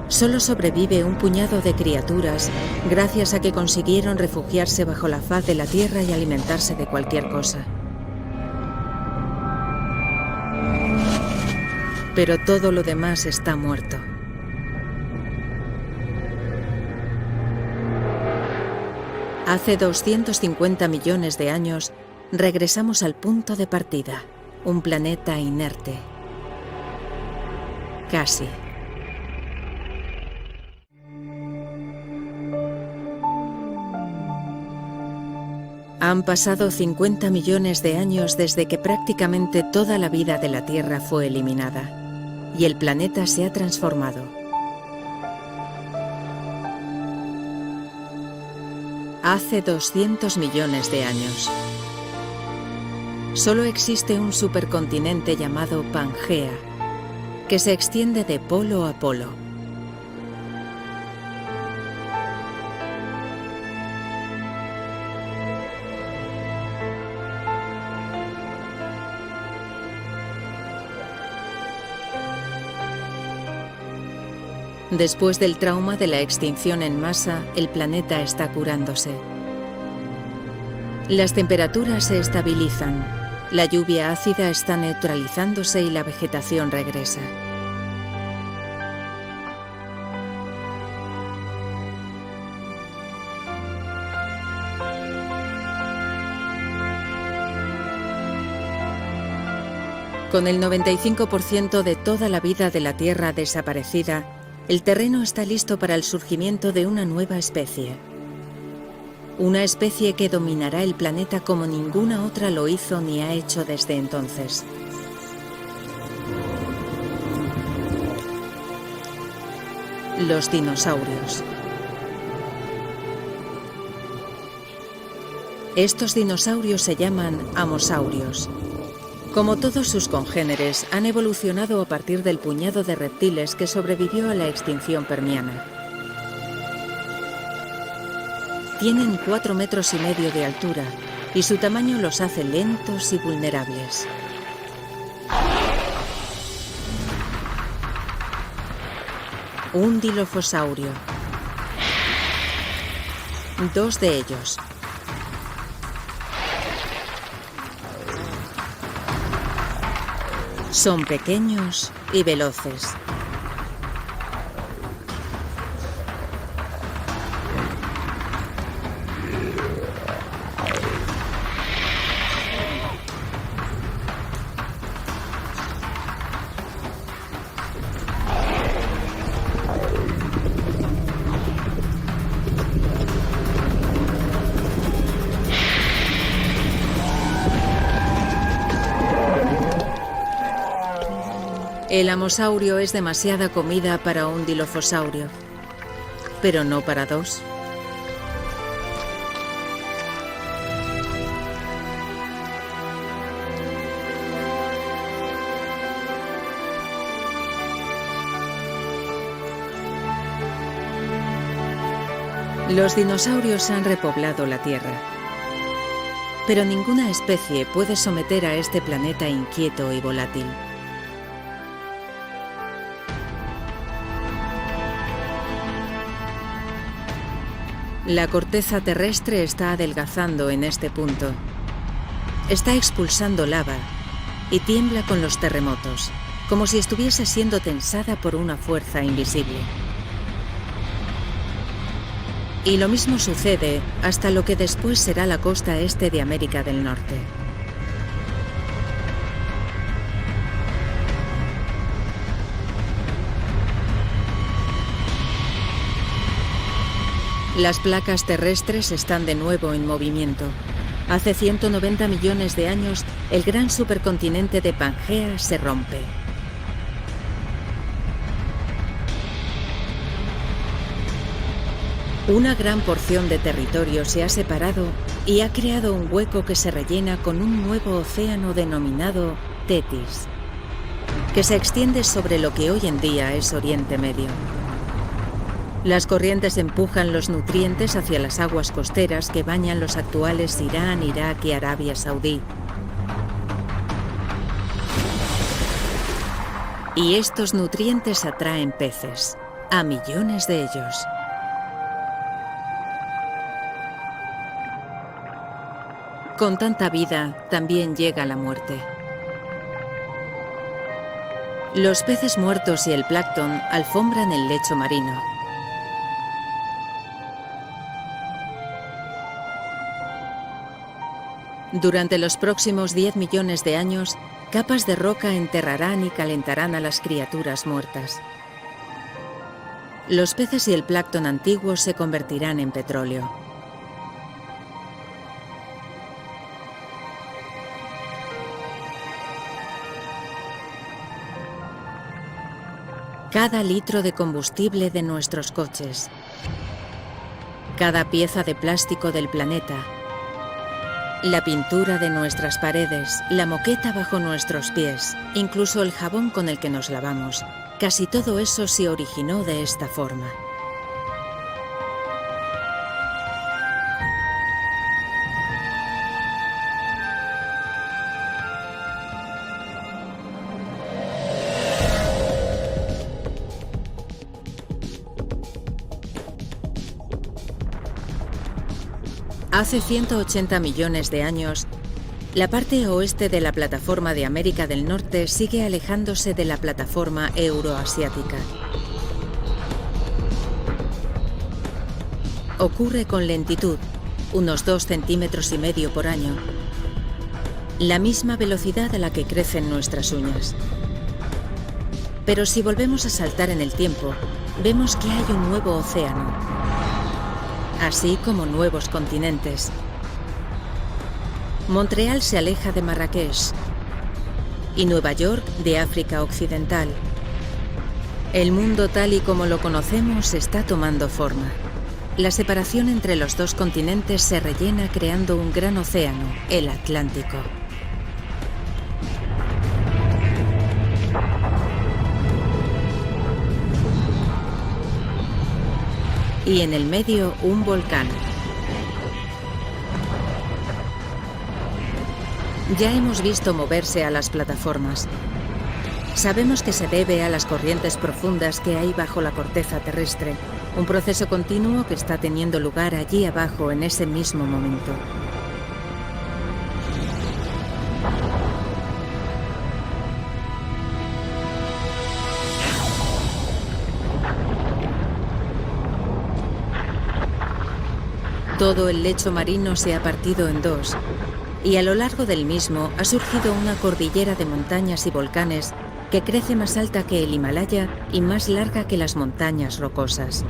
Solo sobrevive un puñado de criaturas gracias a que consiguieron refugiarse bajo la faz de la Tierra y alimentarse de cualquier cosa. Pero todo lo demás está muerto. Hace 250 millones de años regresamos al punto de partida, un planeta inerte. Casi. Han pasado 50 millones de años desde que prácticamente toda la vida de la Tierra fue eliminada, y el planeta se ha transformado. Hace 200 millones de años. Solo existe un supercontinente llamado Pangea, que se extiende de polo a polo. Después del trauma de la extinción en masa, el planeta está curándose. Las temperaturas se estabilizan, la lluvia ácida está neutralizándose y la vegetación regresa. Con el 95% de toda la vida de la Tierra desaparecida, el terreno está listo para el surgimiento de una nueva especie. Una especie que dominará el planeta como ninguna otra lo hizo ni ha hecho desde entonces. Los dinosaurios. Estos dinosaurios se llaman amosaurios. Como todos sus congéneres, han evolucionado a partir del puñado de reptiles que sobrevivió a la extinción permiana. Tienen 4,5 metros de altura y su tamaño los hace lentos y vulnerables. Un dilofosaurio. 2 de ellos. Son pequeños y veloces. El amosaurio es demasiada comida para un dilofosaurio, pero no para 2. Los dinosaurios han repoblado la Tierra, pero ninguna especie puede someter a este planeta inquieto y volátil. La corteza terrestre está adelgazando en este punto. Está expulsando lava y tiembla con los terremotos, como si estuviese siendo tensada por una fuerza invisible. Y lo mismo sucede hasta lo que después será la costa este de América del Norte. Las placas terrestres están de nuevo en movimiento. Hace 190 millones de años, el gran supercontinente de Pangea se rompe. Una gran porción de territorio se ha separado y ha creado un hueco que se rellena con un nuevo océano denominado Tetis, que se extiende sobre lo que hoy en día es Oriente Medio. Las corrientes empujan los nutrientes hacia las aguas costeras que bañan los actuales Irán, Irak y Arabia Saudí. Y estos nutrientes atraen peces, a millones de ellos. Con tanta vida, también llega la muerte. Los peces muertos y el plancton alfombran el lecho marino. Durante los próximos 10 millones de años, capas de roca enterrarán y calentarán a las criaturas muertas. Los peces y el plancton antiguos se convertirán en petróleo. Cada litro de combustible de nuestros coches, cada pieza de plástico del planeta, la pintura de nuestras paredes, la moqueta bajo nuestros pies, incluso el jabón con el que nos lavamos, casi todo eso se originó de esta forma. Hace 180 millones de años, la parte oeste de la plataforma de América del Norte sigue alejándose de la plataforma euroasiática. Ocurre con lentitud, unos 2,5 centímetros por año, la misma velocidad a la que crecen nuestras uñas. Pero si volvemos a saltar en el tiempo, vemos que hay un nuevo océano, así como nuevos continentes. Montreal se aleja de Marrakech y Nueva York de África Occidental. El mundo tal y como lo conocemos está tomando forma. La separación entre los dos continentes se rellena creando un gran océano, el Atlántico. Y en el medio, un volcán. Ya hemos visto moverse a las plataformas. Sabemos que se debe a las corrientes profundas que hay bajo la corteza terrestre, un proceso continuo que está teniendo lugar allí abajo en ese mismo momento. Todo el lecho marino se ha partido en dos, y a lo largo del mismo ha surgido una cordillera de montañas y volcanes que crece más alta que el Himalaya y más larga que las montañas rocosas.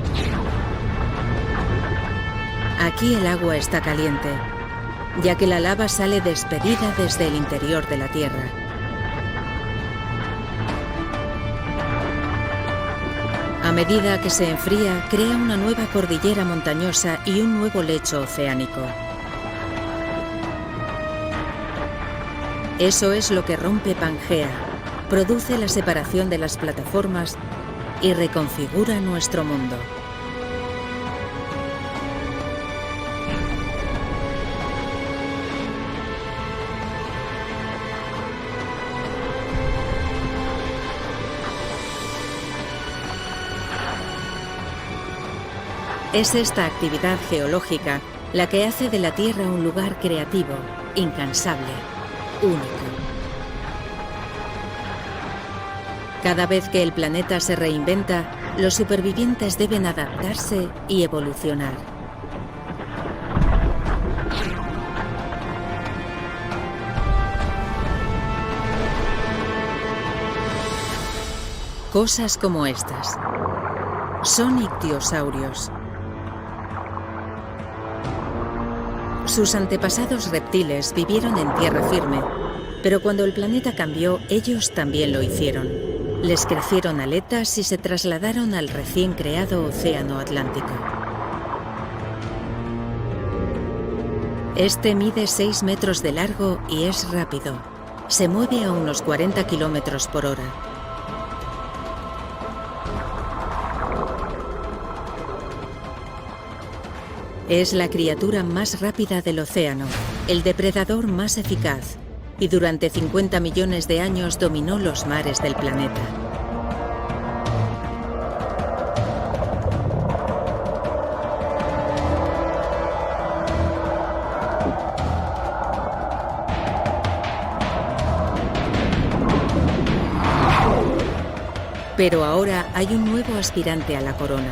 Aquí el agua está caliente, ya que la lava sale despedida desde el interior de la Tierra. A medida que se enfría, crea una nueva cordillera montañosa y un nuevo lecho oceánico. Eso es lo que rompe Pangea, produce la separación de las plataformas y reconfigura nuestro mundo. Es esta actividad geológica la que hace de la Tierra un lugar creativo, incansable, único. Cada vez que el planeta se reinventa, los supervivientes deben adaptarse y evolucionar. Cosas como estas. Son ictiosaurios. Sus antepasados reptiles vivieron en tierra firme, pero cuando el planeta cambió, ellos también lo hicieron. Les crecieron aletas y se trasladaron al recién creado Océano Atlántico. Este mide 6 metros de largo y es rápido. Se mueve a unos 40 kilómetros por hora. Es la criatura más rápida del océano, el depredador más eficaz, y durante 50 millones de años dominó los mares del planeta. Pero ahora hay un nuevo aspirante a la corona.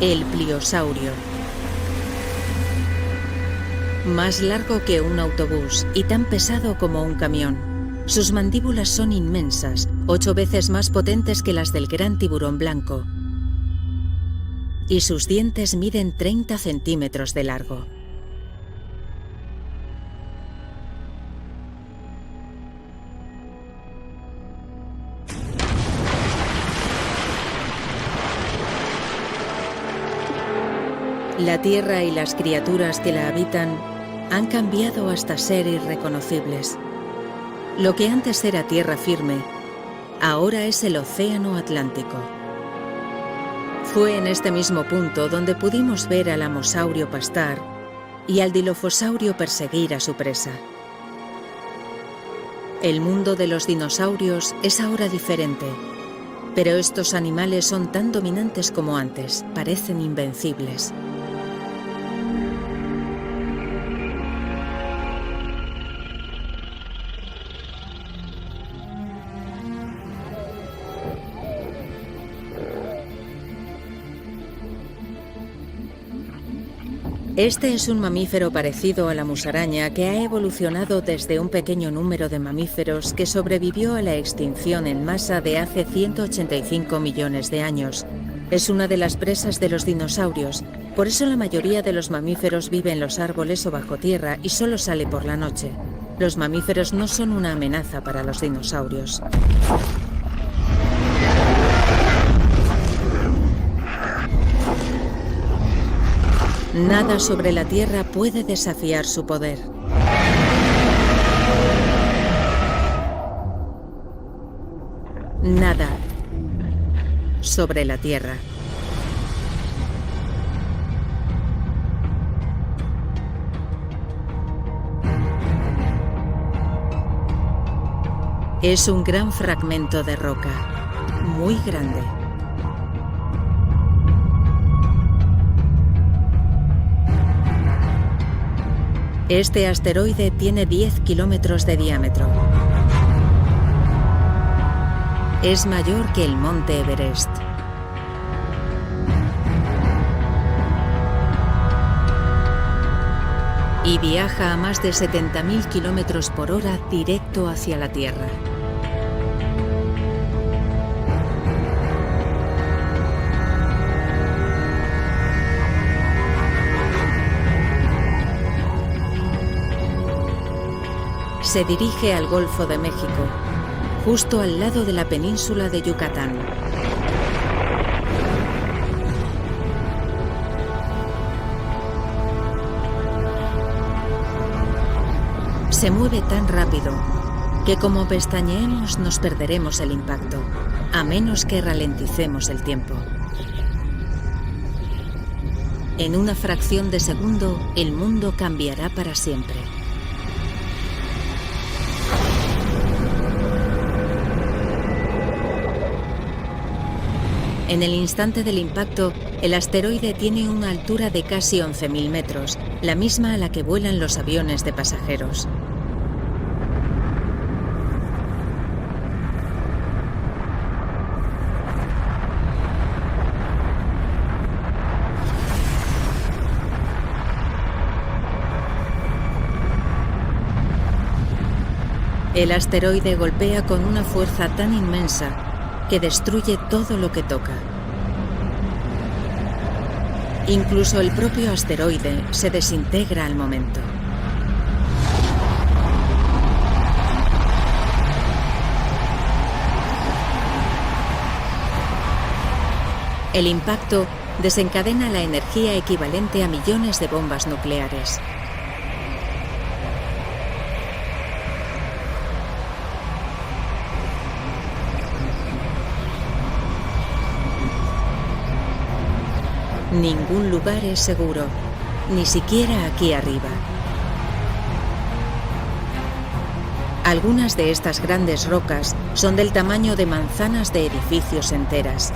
El pliosaurio. Más largo que un autobús y tan pesado como un camión. Sus mandíbulas son inmensas, 8 veces más potentes que las del gran tiburón blanco. Y sus dientes miden 30 centímetros de largo. La Tierra y las criaturas que la habitan han cambiado hasta ser irreconocibles. Lo que antes era tierra firme, ahora es el océano Atlántico. Fue en este mismo punto donde pudimos ver al amosaurio pastar y al dilofosaurio perseguir a su presa. El mundo de los dinosaurios es ahora diferente, pero estos animales son tan dominantes como antes, parecen invencibles. Este es un mamífero parecido a la musaraña que ha evolucionado desde un pequeño número de mamíferos que sobrevivió a la extinción en masa de hace 185 millones de años. Es una de las presas de los dinosaurios, por eso la mayoría de los mamíferos vive en los árboles o bajo tierra y solo sale por la noche. Los mamíferos no son una amenaza para los dinosaurios. Nada sobre la Tierra puede desafiar su poder. Nada sobre la Tierra. Es un gran fragmento de roca, muy grande. Este asteroide tiene 10 kilómetros de diámetro. Es mayor que el monte Everest. Y viaja a más de 70.000 kilómetros por hora directo hacia la Tierra. Se dirige al Golfo de México, justo al lado de la península de Yucatán. Se mueve tan rápido que como pestañeemos nos perderemos el impacto, a menos que ralenticemos el tiempo. En una fracción de segundo, el mundo cambiará para siempre. En el instante del impacto, el asteroide tiene una altura de casi 11.000 metros, la misma a la que vuelan los aviones de pasajeros. El asteroide golpea con una fuerza tan inmensa que destruye todo lo que toca. Incluso el propio asteroide se desintegra al momento. El impacto desencadena la energía equivalente a millones de bombas nucleares. Ningún lugar es seguro, ni siquiera aquí arriba. Algunas de estas grandes rocas son del tamaño de manzanas de edificios enteras.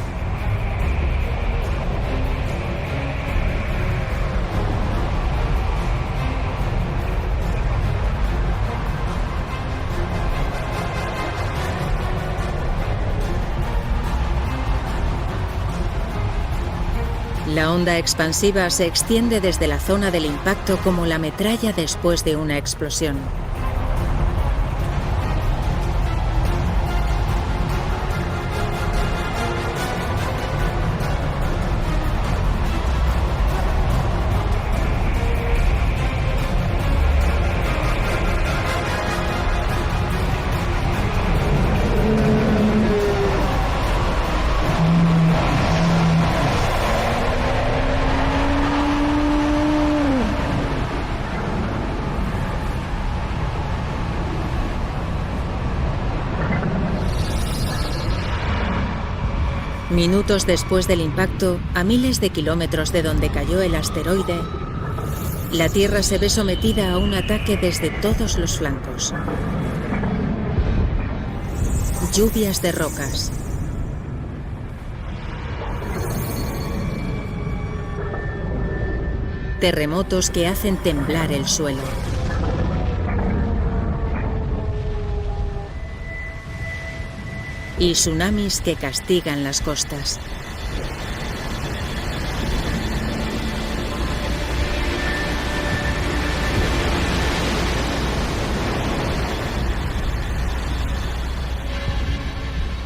La onda expansiva se extiende desde la zona del impacto como la metralla después de una explosión. Minutos después del impacto, a miles de kilómetros de donde cayó el asteroide, la Tierra se ve sometida a un ataque desde todos los flancos. Lluvias de rocas. Terremotos que hacen temblar el suelo. Y tsunamis que castigan las costas.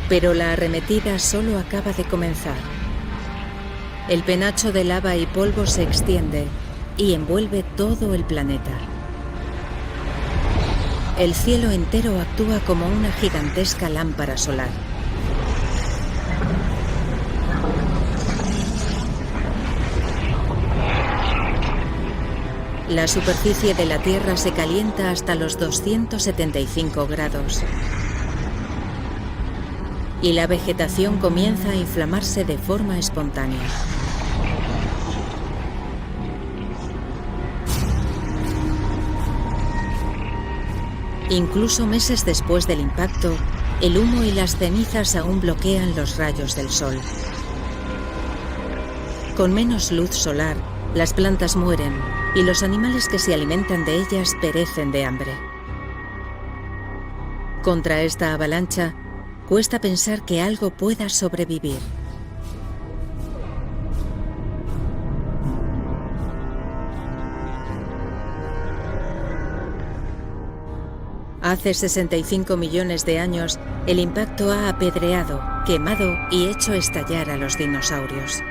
Pero la arremetida solo acaba de comenzar. El penacho de lava y polvo se extiende y envuelve todo el planeta. El cielo entero actúa como una gigantesca lámpara solar. La superficie de la Tierra se calienta hasta los 275 grados. Y la vegetación comienza a inflamarse de forma espontánea. Incluso meses después del impacto, el humo y las cenizas aún bloquean los rayos del sol. Con menos luz solar, las plantas mueren y los animales que se alimentan de ellas perecen de hambre. Contra esta avalancha, cuesta pensar que algo pueda sobrevivir. Hace 65 millones de años, el impacto ha apedreado, quemado y hecho estallar a los dinosaurios.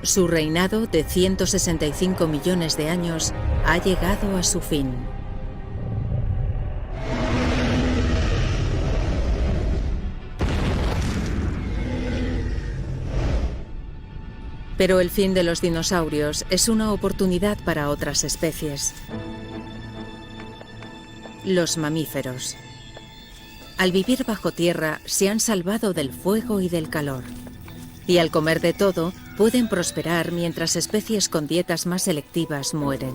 Su reinado de 165 millones de años ha llegado a su fin. Pero el fin de los dinosaurios es una oportunidad para otras especies. Los mamíferos. Al vivir bajo tierra, se han salvado del fuego y del calor. Y al comer de todo, pueden prosperar mientras especies con dietas más selectivas mueren.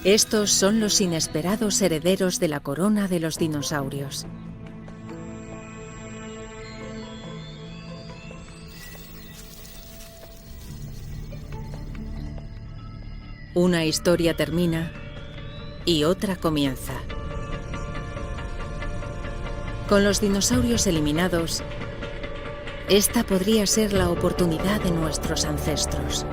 Estos son los inesperados herederos de la corona de los dinosaurios. Una historia termina y otra comienza. Con los dinosaurios eliminados, esta podría ser la oportunidad de nuestros ancestros.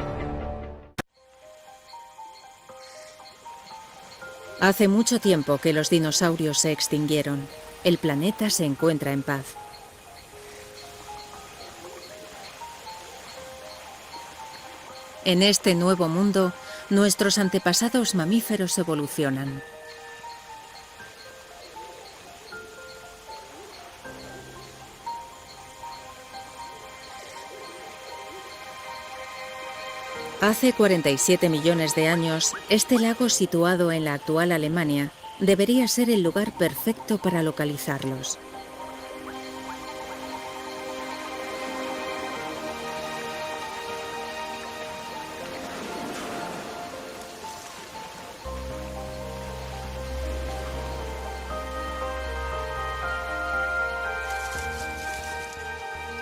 Hace mucho tiempo que los dinosaurios se extinguieron. El planeta se encuentra en paz. En este nuevo mundo, nuestros antepasados mamíferos evolucionan. Hace 47 millones de años, este lago situado en la actual Alemania debería ser el lugar perfecto para localizarlos.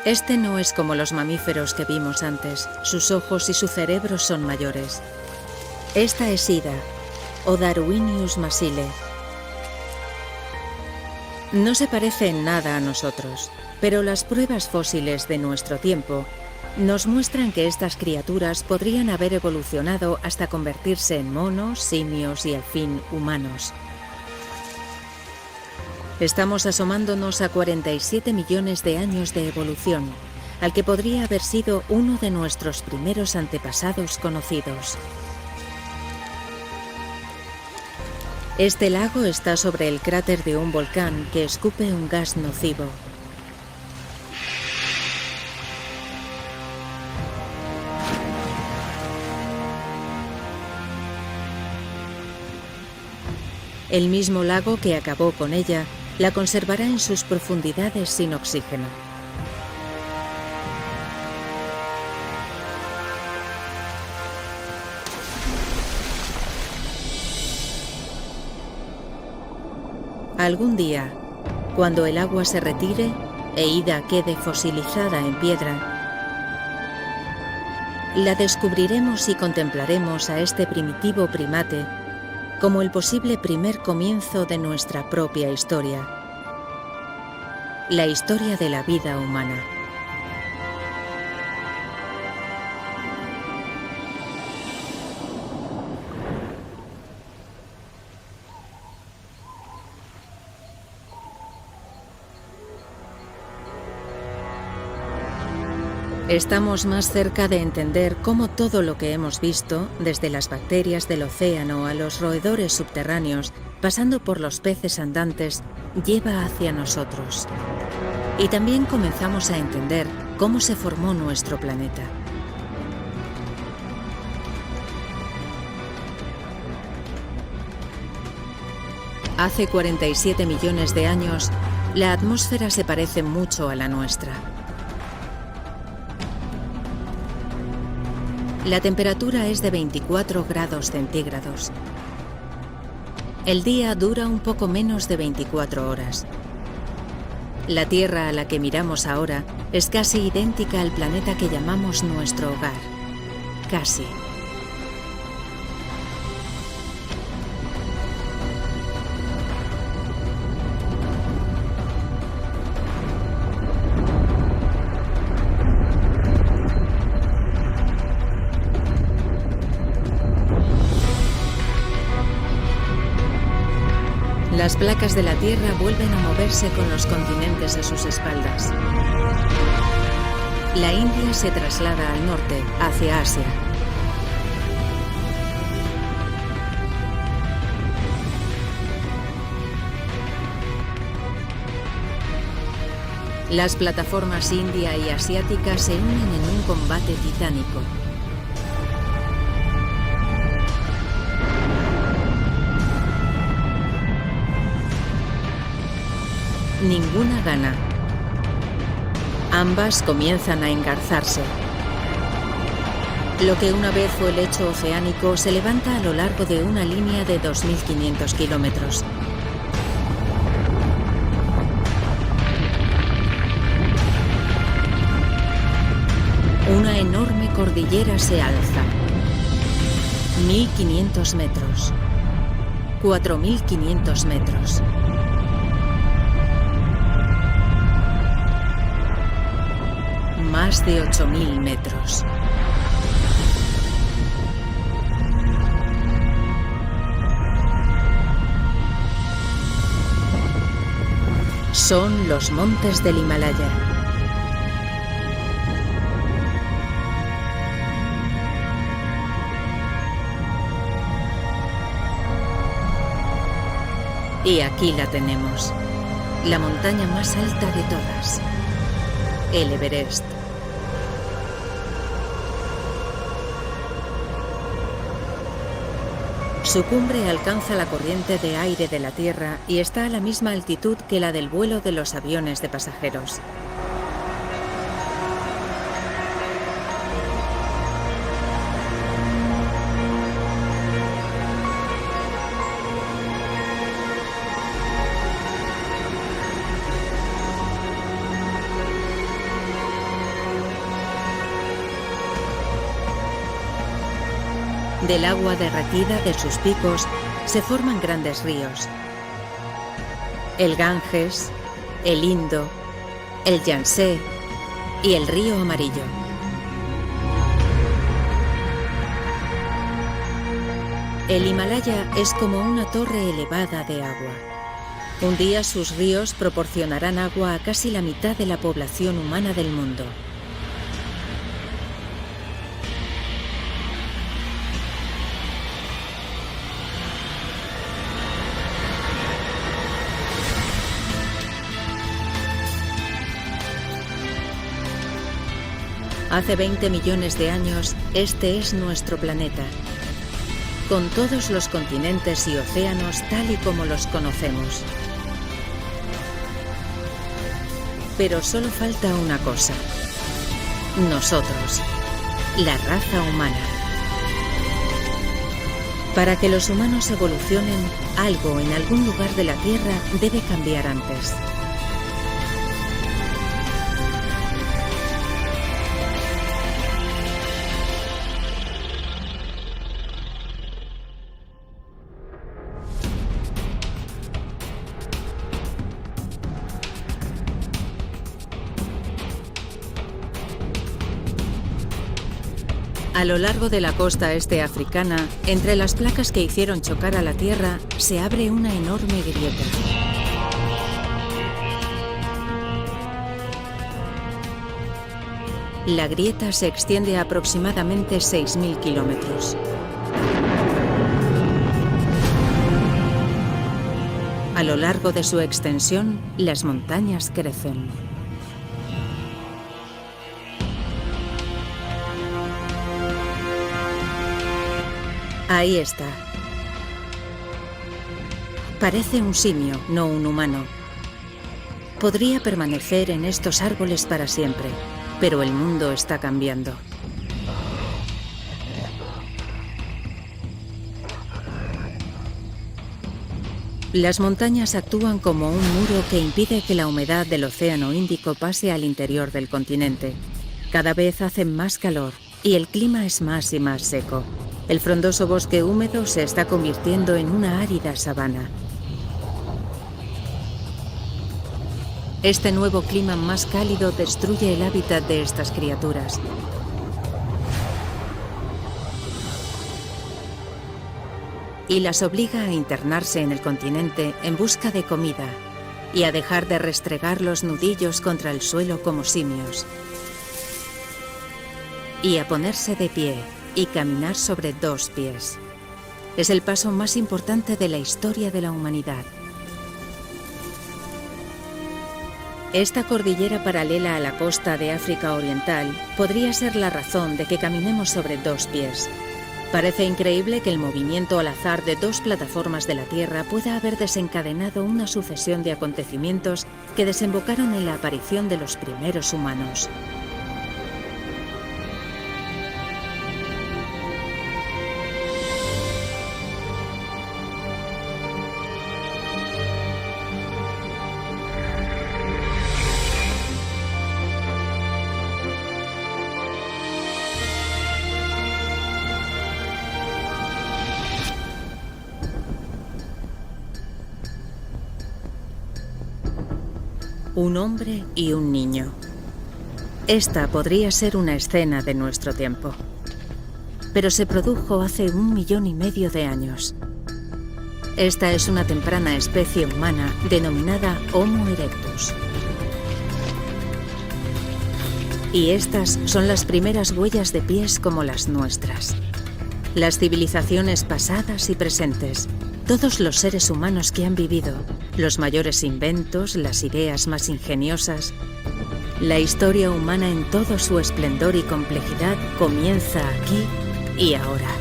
Este no es como los mamíferos que vimos antes. Sus ojos y su cerebro son mayores. Esta es Ida, o Darwinius masile. No se parece en nada a nosotros, pero las pruebas fósiles de nuestro tiempo nos muestran que estas criaturas podrían haber evolucionado hasta convertirse en monos, simios y al fin humanos. Estamos asomándonos a 47 millones de años de evolución, al que podría haber sido uno de nuestros primeros antepasados conocidos. Este lago está sobre el cráter de un volcán que escupe un gas nocivo. El mismo lago que acabó con ella la conservará en sus profundidades sin oxígeno. Algún día, cuando el agua se retire e Ida quede fosilizada en piedra, la descubriremos y contemplaremos a este primitivo primate como el posible primer comienzo de nuestra propia historia, la historia de la vida humana. Estamos más cerca de entender cómo todo lo que hemos visto, desde las bacterias del océano a los roedores subterráneos, pasando por los peces andantes, lleva hacia nosotros. Y también comenzamos a entender cómo se formó nuestro planeta. Hace 47 millones de años, la atmósfera se parece mucho a la nuestra. La temperatura es de 24 grados centígrados. El día dura un poco menos de 24 horas. La Tierra a la que miramos ahora es casi idéntica al planeta que llamamos nuestro hogar. Casi. Las placas de la Tierra vuelven a moverse con los continentes a sus espaldas. La India se traslada al norte, hacia Asia. Las plataformas india y asiática se unen en un combate titánico. Ninguna gana. Ambas comienzan a engarzarse. Lo que una vez fue lecho oceánico se levanta a lo largo de una línea de 2.500 kilómetros. Una enorme cordillera se alza. 1.500 metros. 4.500 metros. Más de 8.000 metros. Son los montes del Himalaya. Y aquí la tenemos, la montaña más alta de todas, el Everest. Su cumbre alcanza la corriente de aire de la Tierra y está a la misma altitud que la del vuelo de los aviones de pasajeros. Del agua derretida de sus picos se forman grandes ríos. El Ganges, el Indo, el Yangtze y el río Amarillo. El Himalaya es como una torre elevada de agua. Un día sus ríos proporcionarán agua a casi la mitad de la población humana del mundo. Hace 20 millones de años, este es nuestro planeta, con todos los continentes y océanos tal y como los conocemos. Pero solo falta una cosa: nosotros, la raza humana. Para que los humanos evolucionen, algo en algún lugar de la Tierra debe cambiar antes. A lo largo de la costa este africana, entre las placas que hicieron chocar a la Tierra, se abre una enorme grieta. La grieta se extiende a aproximadamente 6.000 kilómetros. A lo largo de su extensión, las montañas crecen. Ahí está. Parece un simio, no un humano. Podría permanecer en estos árboles para siempre, pero el mundo está cambiando. Las montañas actúan como un muro que impide que la humedad del Océano Índico pase al interior del continente. Cada vez hace más calor y el clima es más y más seco. El frondoso bosque húmedo se está convirtiendo en una árida sabana. Este nuevo clima más cálido destruye el hábitat de estas criaturas. Y las obliga a internarse en el continente en busca de comida y a dejar de restregar los nudillos contra el suelo como simios. Y a ponerse de pie y caminar sobre dos pies. Es el paso más importante de la historia de la humanidad. Esta cordillera paralela a la costa de África Oriental podría ser la razón de que caminemos sobre dos pies. Parece increíble que el movimiento al azar de dos plataformas de la Tierra pueda haber desencadenado una sucesión de acontecimientos que desembocaron en la aparición de los primeros humanos. Un hombre y un niño. Esta podría ser una escena de nuestro tiempo, pero se produjo hace 1,5 millones de años. Esta es una temprana especie humana denominada Homo erectus. Y estas son las primeras huellas de pies como las nuestras. Las civilizaciones pasadas y presentes, todos los seres humanos que han vivido, los mayores inventos, las ideas más ingeniosas. La historia humana en todo su esplendor y complejidad comienza aquí y ahora.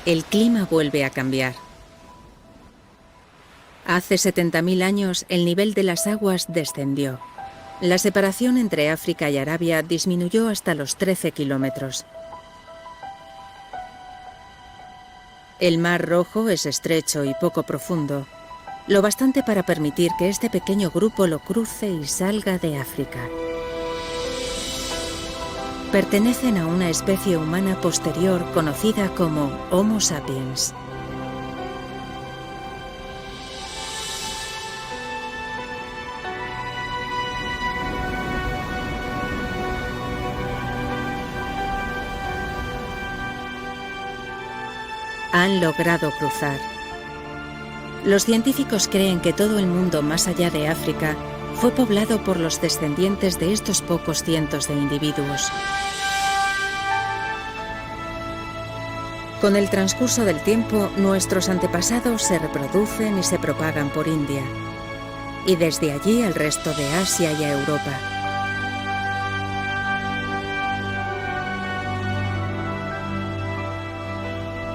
El clima vuelve a cambiar. Hace 70.000 años el nivel de las aguas descendió. La separación entre África y Arabia disminuyó hasta los 13 kilómetros. El Mar Rojo es estrecho y poco profundo, lo bastante para permitir que este pequeño grupo lo cruce y salga de África. Pertenecen a una especie humana posterior conocida como Homo sapiens. Han logrado cruzar. Los científicos creen que todo el mundo más allá de África fue poblado por los descendientes de estos pocos cientos de individuos. Con el transcurso del tiempo, nuestros antepasados se reproducen y se propagan por India, y desde allí al resto de Asia y a Europa.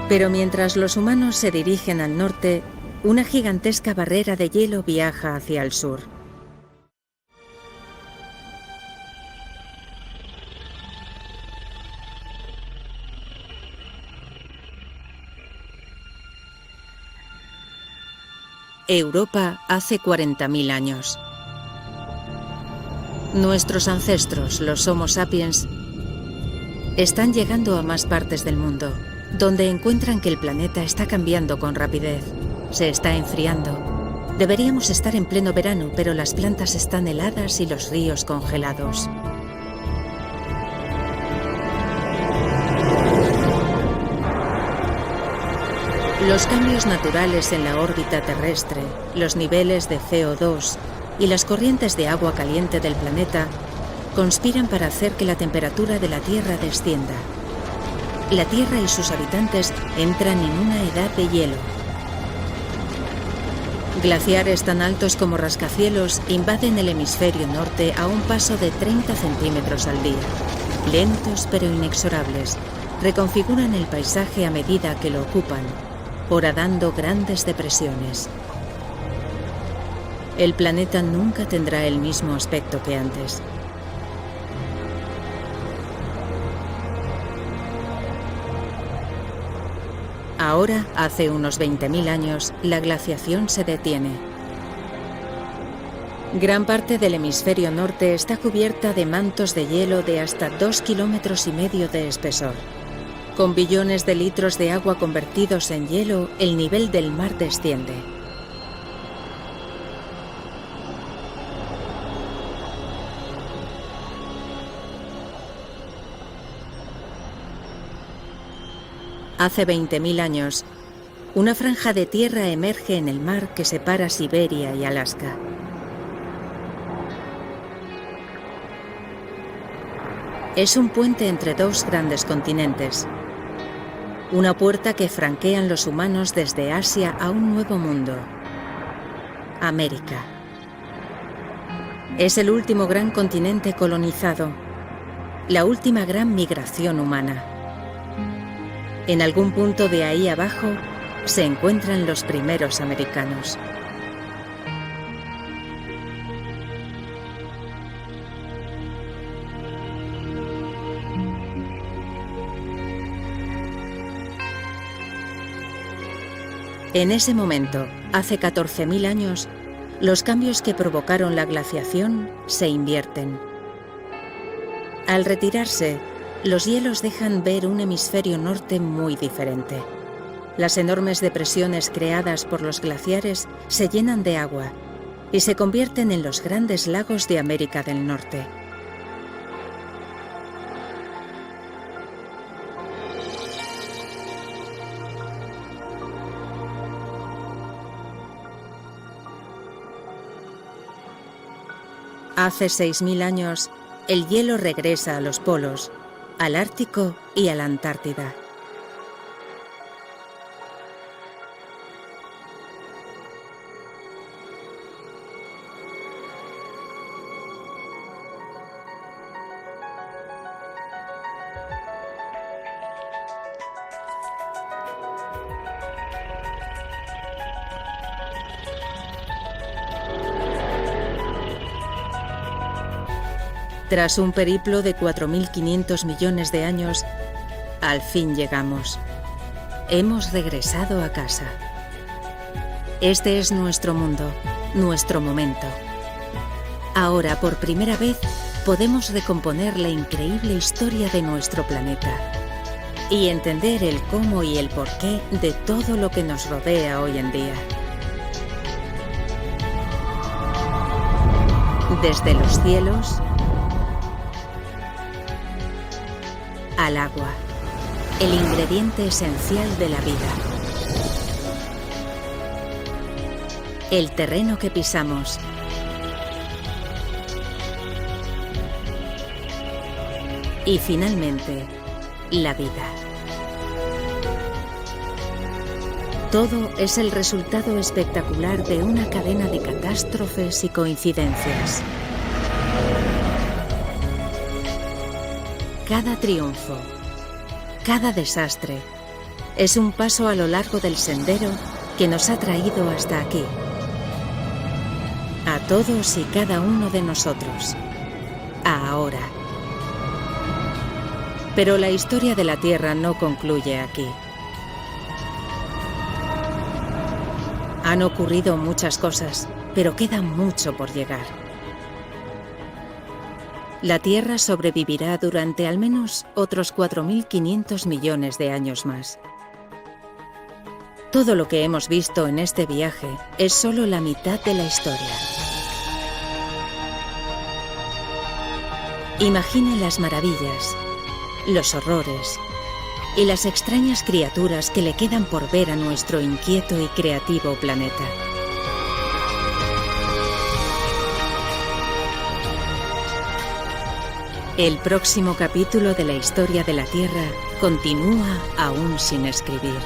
Pero mientras los humanos se dirigen al norte, una gigantesca barrera de hielo viaja hacia el sur. Europa hace 40.000 años. Nuestros ancestros, los Homo sapiens, están llegando a más partes del mundo, donde encuentran que el planeta está cambiando con rapidez. Se está enfriando. Deberíamos estar en pleno verano, pero las plantas están heladas y los ríos congelados. Los cambios naturales en la órbita terrestre, los niveles de CO2 y las corrientes de agua caliente del planeta conspiran para hacer que la temperatura de la Tierra descienda. La Tierra y sus habitantes entran en una edad de hielo. Glaciares tan altos como rascacielos invaden el hemisferio norte a un paso de 30 centímetros al día. Lentos pero inexorables, reconfiguran el paisaje a medida que lo ocupan, horadando grandes depresiones. El planeta nunca tendrá el mismo aspecto que antes. Ahora, hace unos 20.000 años, la glaciación se detiene. Gran parte del hemisferio norte está cubierta de mantos de hielo de hasta 2,5 kilómetros de espesor. Con billones de litros de agua convertidos en hielo, el nivel del mar desciende. Hace 20.000 años, una franja de tierra emerge en el mar que separa Siberia y Alaska. Es un puente entre dos grandes continentes. Una puerta que franquean los humanos desde Asia a un nuevo mundo. América. Es el último gran continente colonizado, la última gran migración humana. En algún punto de ahí abajo se encuentran los primeros americanos. En ese momento, hace 14.000 años, los cambios que provocaron la glaciación se invierten. Al retirarse, los hielos dejan ver un hemisferio norte muy diferente. Las enormes depresiones creadas por los glaciares se llenan de agua y se convierten en los grandes lagos de América del Norte. Hace 6.000 años, el hielo regresa a los polos, al Ártico y a la Antártida. Tras un periplo de 4.500 millones de años, al fin llegamos. Hemos regresado a casa. Este es nuestro mundo, nuestro momento. Ahora, por primera vez, podemos recomponer la increíble historia de nuestro planeta y entender el cómo y el porqué de todo lo que nos rodea hoy en día. Desde los cielos al agua, el ingrediente esencial de la vida. El terreno que pisamos. Y finalmente, la vida. Todo es el resultado espectacular de una cadena de catástrofes y coincidencias. Cada triunfo, cada desastre, es un paso a lo largo del sendero que nos ha traído hasta aquí. A todos y cada uno de nosotros. Ahora. Pero la historia de la Tierra no concluye aquí. Han ocurrido muchas cosas, pero queda mucho por llegar. La Tierra sobrevivirá durante al menos otros 4.500 millones de años más. Todo lo que hemos visto en este viaje es solo la mitad de la historia. Imagine las maravillas, los horrores y las extrañas criaturas que le quedan por ver a nuestro inquieto y creativo planeta. El próximo capítulo de la historia de la Tierra continúa aún sin escribir.